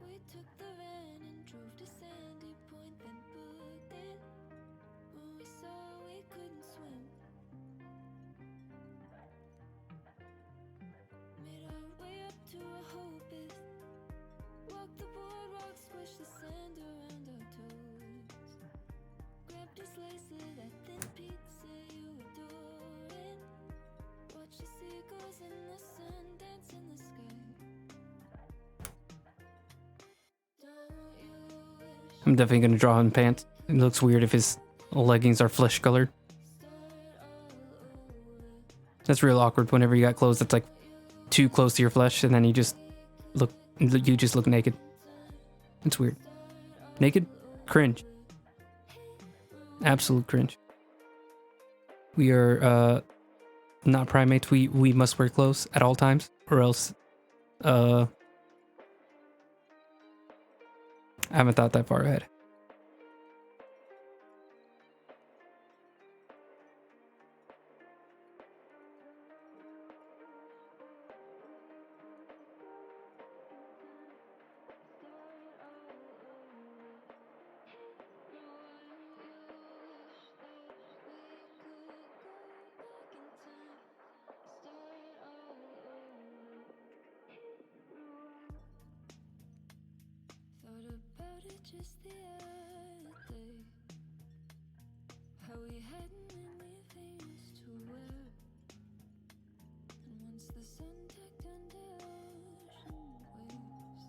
We took the van and drove to Sandy Point, then booked it. When we saw we couldn't swim, made our way up to Rehoboth, walked the boardwalk, swished the sand around our toes, grabbed a slice of that thin pizza you adoring, watch the seagulls in the sun dance in the sky. Don't you wish I'm definitely gonna draw him pants. It looks weird if his leggings are flesh colored. That's real awkward whenever you got clothes that's like too close to your flesh, and then you just look naked. It's weird. Naked? Cringe. Absolute cringe. We are not primates. We must wear clothes at all times, or else I haven't thought that far ahead. thought about it just the other day, how we hadn't many things to wear, and once the sun tucked under ocean waves,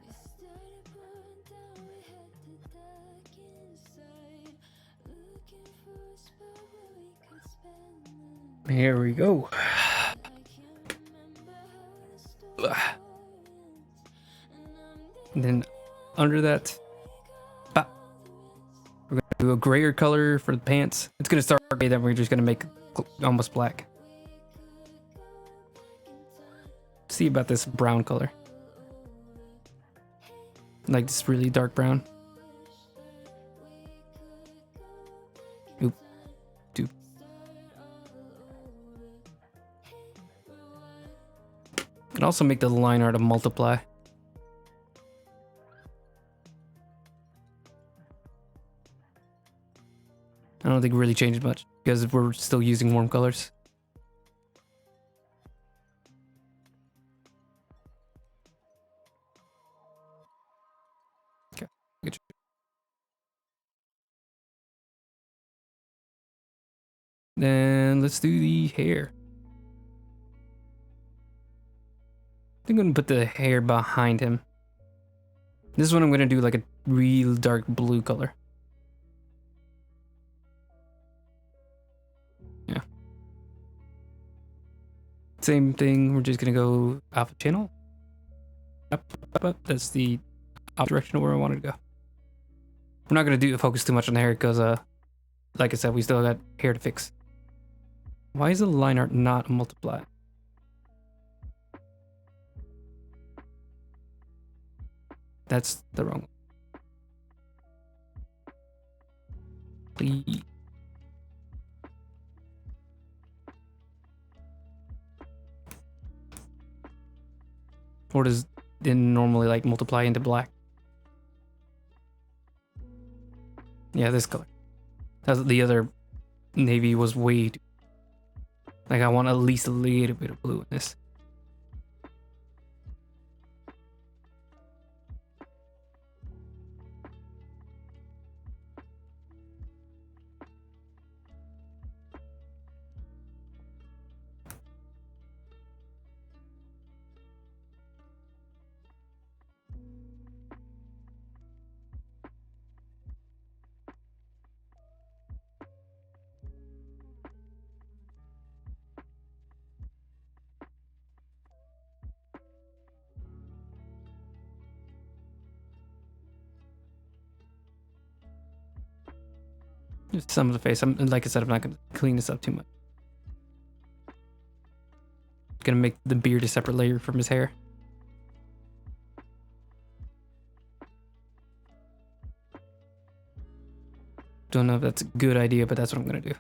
it started pouring down. We had to duck inside, looking for a spot where we could spend the night. Here we go. I can't remember how the story ends, and I'm And then under that, we're gonna do a grayer color for the pants. It's gonna start gray, then we're just gonna make it almost black. See about this brown color, like this really dark brown. Oop, doop. And also make the line art a multiply. I don't think it really changed much because we're still using warm colors. Then let's do the hair. I think I'm gonna put the hair behind him. This one I'm gonna do like a real dark blue color. Yeah. Same thing, we're just gonna go alpha channel. Up. That's the opposite direction of where I wanted to go. We're not gonna focus too much on the hair because like I said, we still got hair to fix. Why is the line art not multiply? That's the wrong one. Please. Or does it normally like multiply into black? Yeah, this color. The other navy was way too... Like I want at least a little bit of blue in this. Just some of the face. Like I said, I'm not going to clean this up too much. Gonna make the beard a separate layer from his hair. Don't know if that's a good idea, but that's what I'm gonna do.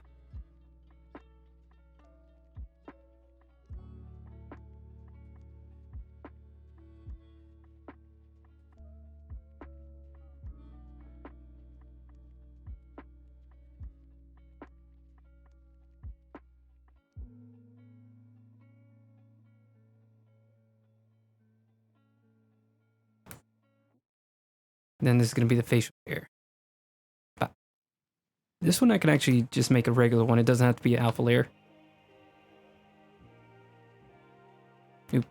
Then this is gonna be the facial hair. But this one I can actually just make a regular one. It doesn't have to be an alpha layer. Oop.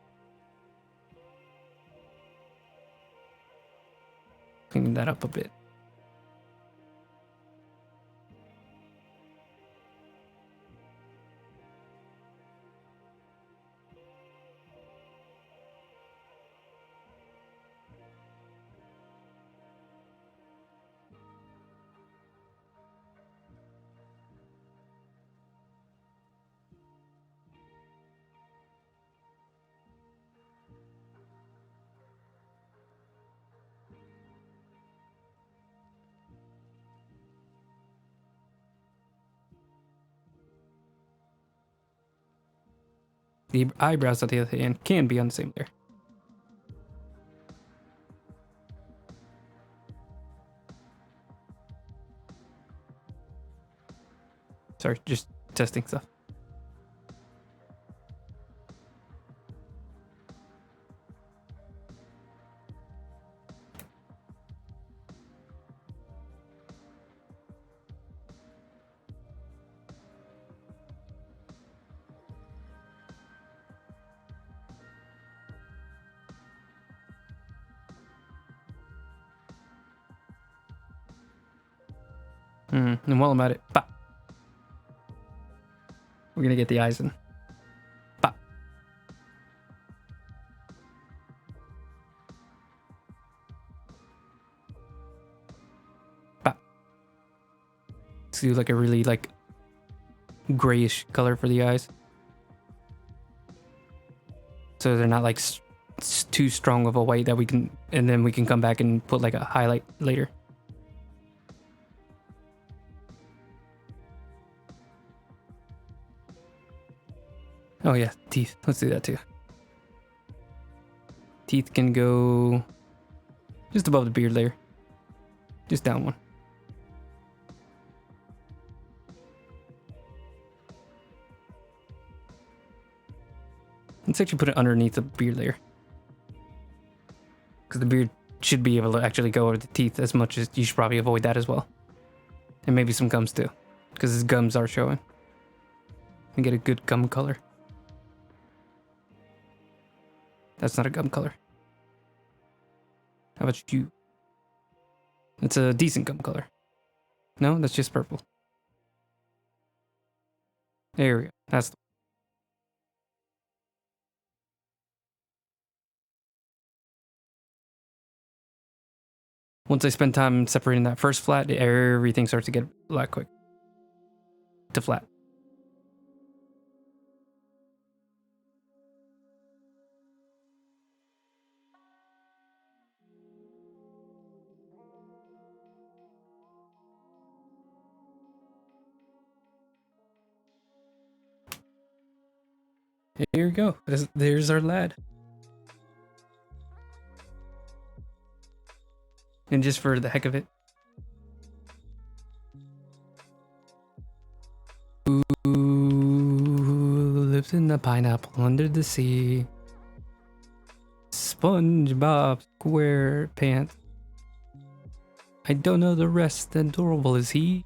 Cleaning that up a bit. The eyebrows at the other end can be on the same layer. Sorry, just testing stuff. And while I'm at it, pop. We're gonna get the eyes in. Pop. Pop. Let's do like a really like grayish color for the eyes, so they're not like too strong of a white that we can, and then we can come back and put like a highlight later. Oh yeah, teeth. Let's do that too. Teeth can go just above the beard layer. Just down one. Let's actually put it underneath the beard layer, because the beard should be able to actually go over the teeth as much as you should probably avoid that as well. And maybe some gums too, because his gums are showing. and get a good gum color. That's not a gum color. How about you? It's a decent gum color. No, that's just purple. There we go. That's the once I spend time separating that first flat, everything starts to get a lot quick to flat. Here we go. There's our lad. And just for the heck of it. Who lives in the pineapple under the sea? SpongeBob SquarePants. I don't know the rest. Adorable is he?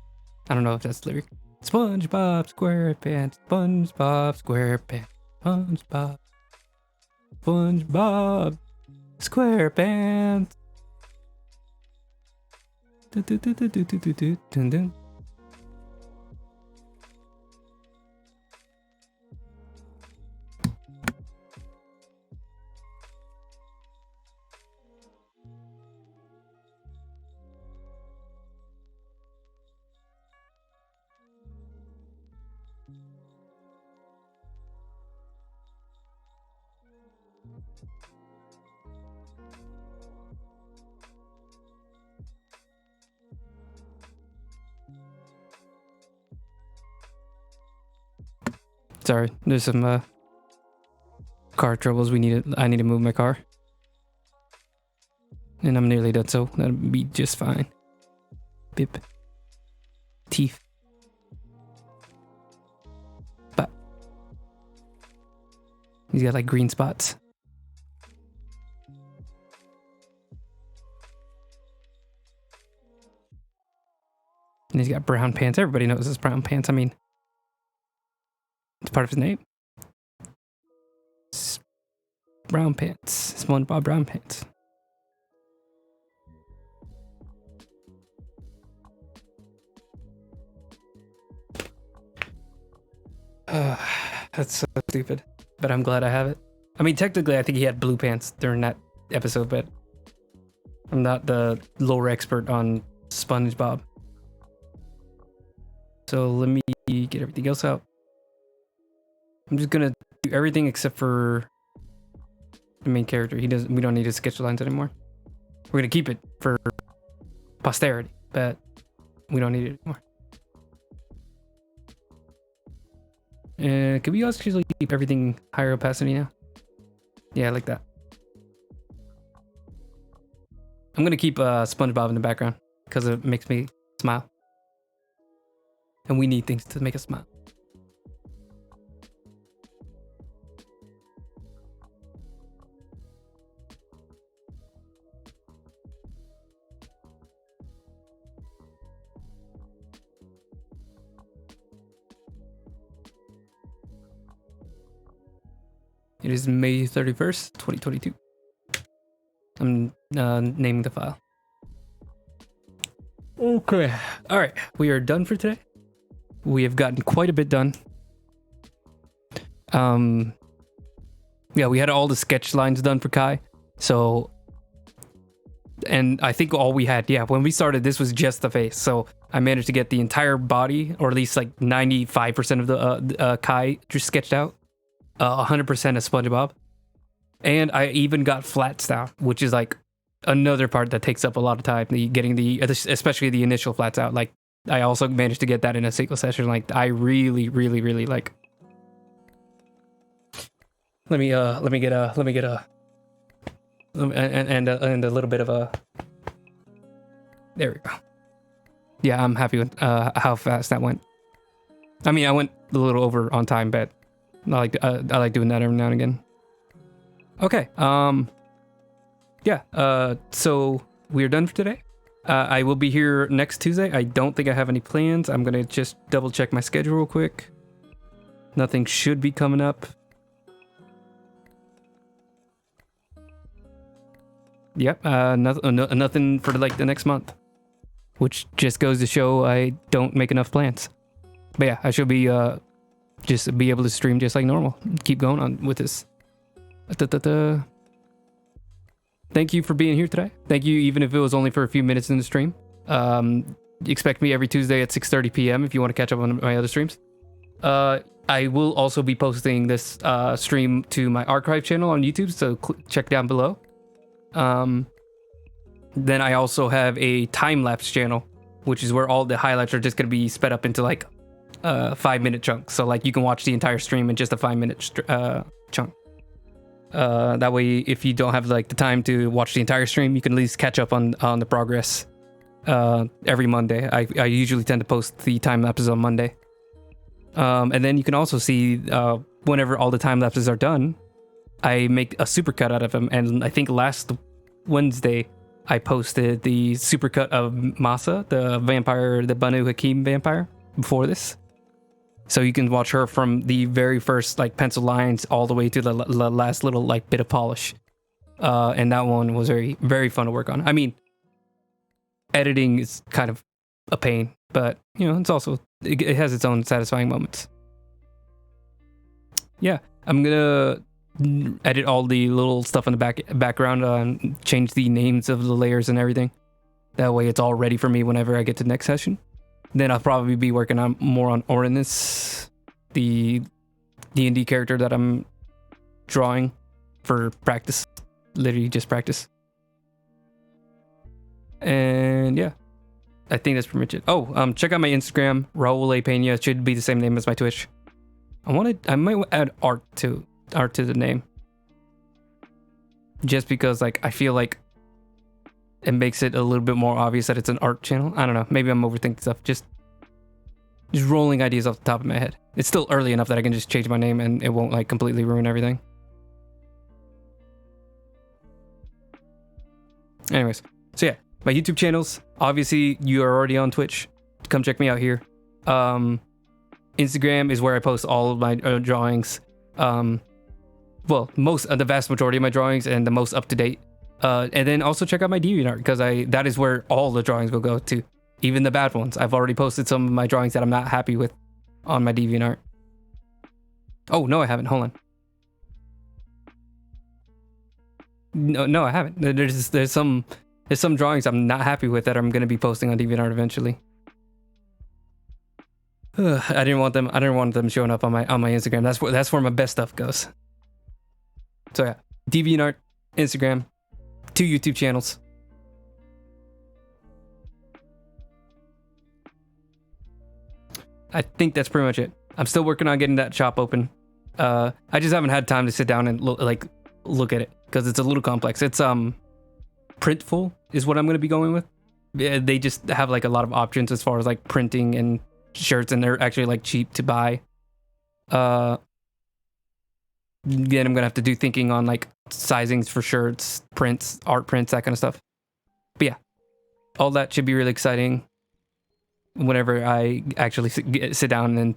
I don't know if that's the lyric. SpongeBob SquarePants. SpongeBob SquarePants. SpongeBob. SpongeBob SquarePants. Dun, dun. Sorry, there's some car troubles. I need to move my car. And I'm nearly done, so that'll be just fine. Bip. Teeth. But he's got like green spots. And he's got brown pants. Everybody knows his brown pants. I mean, it's part of his name. Brown pants. SpongeBob brown pants. That's so stupid. But I'm glad I have it. I mean, technically, I think he had blue pants during that episode, but I'm not the lore expert on SpongeBob. So let me get everything else out. I'm just gonna do everything except for the main character. We don't need his sketch lines anymore. We're gonna keep it for posterity, but we don't need it anymore. Could we actually keep everything higher opacity now? Yeah, like that. I'm gonna keep SpongeBob in the background because it makes me smile. And we need things to make us smile. It is May 31st, 2022. I'm naming the file. Okay. All right. We are done for today. We have gotten quite a bit done. Yeah, we had all the sketch lines done for Kai. So, and I think all we had, when we started, this was just the face. So I managed to get the entire body, or at least like 95% of the Kai just sketched out. 100% of SpongeBob. And I even got flats down, which is like another part that takes up a lot of time. Especially the initial flats out. Like I also managed to get that in a single session. Like I really like. Let me get a little bit of a. There we go. Yeah, I'm happy with how fast that went. I mean, I went a little over on time, but I like doing that every now and again. Okay. So we're done for today. I will be here next Tuesday. I don't think I have any plans. I'm gonna just double check my schedule real quick. Nothing should be coming up. Yep, nothing for like the next month, which just goes to show I don't make enough plans. But yeah, I should be just be able to stream just like normal. Keep going on with this. Thank you for being here today. Thank you, even if it was only for a few minutes in the stream. Expect me every Tuesday at 6:30 p.m. if you want to catch up on my other streams. I will also be posting this stream to my archive channel on YouTube, so check down below. Then I also have a time-lapse channel, which is where all the highlights are just going to be sped up into like 5-minute chunks. So like you can watch the entire stream in just a 5-minute chunk. That way, if you don't have like the time to watch the entire stream, you can at least catch up on the progress every Monday. I usually tend to post the time lapses on Monday. And then you can also see whenever all the time lapses are done, I make a supercut out of them. And I think last Wednesday, I posted the supercut of Masa, the vampire, the Banu Hakim vampire, before this. So you can watch her from the very first like pencil lines all the way to the last little like bit of polish. And that one was very, very fun to work on. I mean, editing is kind of a pain, but you know, it's also, it has its own satisfying moments. Yeah, I'm gonna edit all the little stuff in the background, change the names of the layers and everything. That way it's all ready for me whenever I get to the next session. Then I'll probably be working on more on Orinus, the D&D character that I'm drawing for practice. Literally just practice. And yeah, I think that's pretty much it. Oh, check out my Instagram, Raul A. Pena. It should be the same name as my Twitch. I might add art to the name. Just because like I feel like it makes it a little bit more obvious that it's an art channel. I don't know. Maybe I'm overthinking stuff. Just rolling ideas off the top of my head. It's still early enough that I can just change my name and it won't like completely ruin everything. Anyways, so yeah, my YouTube channels. Obviously, you are already on Twitch. Come check me out here. Instagram is where I post all of my drawings. Well, the vast majority of my drawings and the most up to date. And then also check out my DeviantArt because that is where all the drawings will go to, even the bad ones. I've already posted some of my drawings that I'm not happy with on my DeviantArt. Oh no, I haven't. Hold on. No, I haven't. There's some drawings I'm not happy with that I'm gonna be posting on DeviantArt eventually. I didn't want them showing up on my Instagram. That's where my best stuff goes. So yeah, DeviantArt, Instagram, 2 YouTube channels. I think that's pretty much it. I'm still working on getting that shop open. I just haven't had time to sit down and look at it because it's a little complex. It's Printful is what I'm going to be going with. They just have like a lot of options as far as like printing and shirts, and they're actually like cheap to buy. Then I'm gonna have to do thinking on like sizings for shirts, prints, art prints, that kind of stuff. But yeah, all that should be really exciting whenever I actually sit down and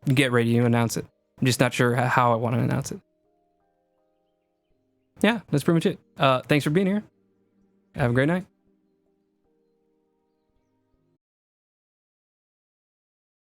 get ready to announce it. I'm just not sure how I want to announce it. Yeah, that's pretty much it. Thanks for being here. Have a great night.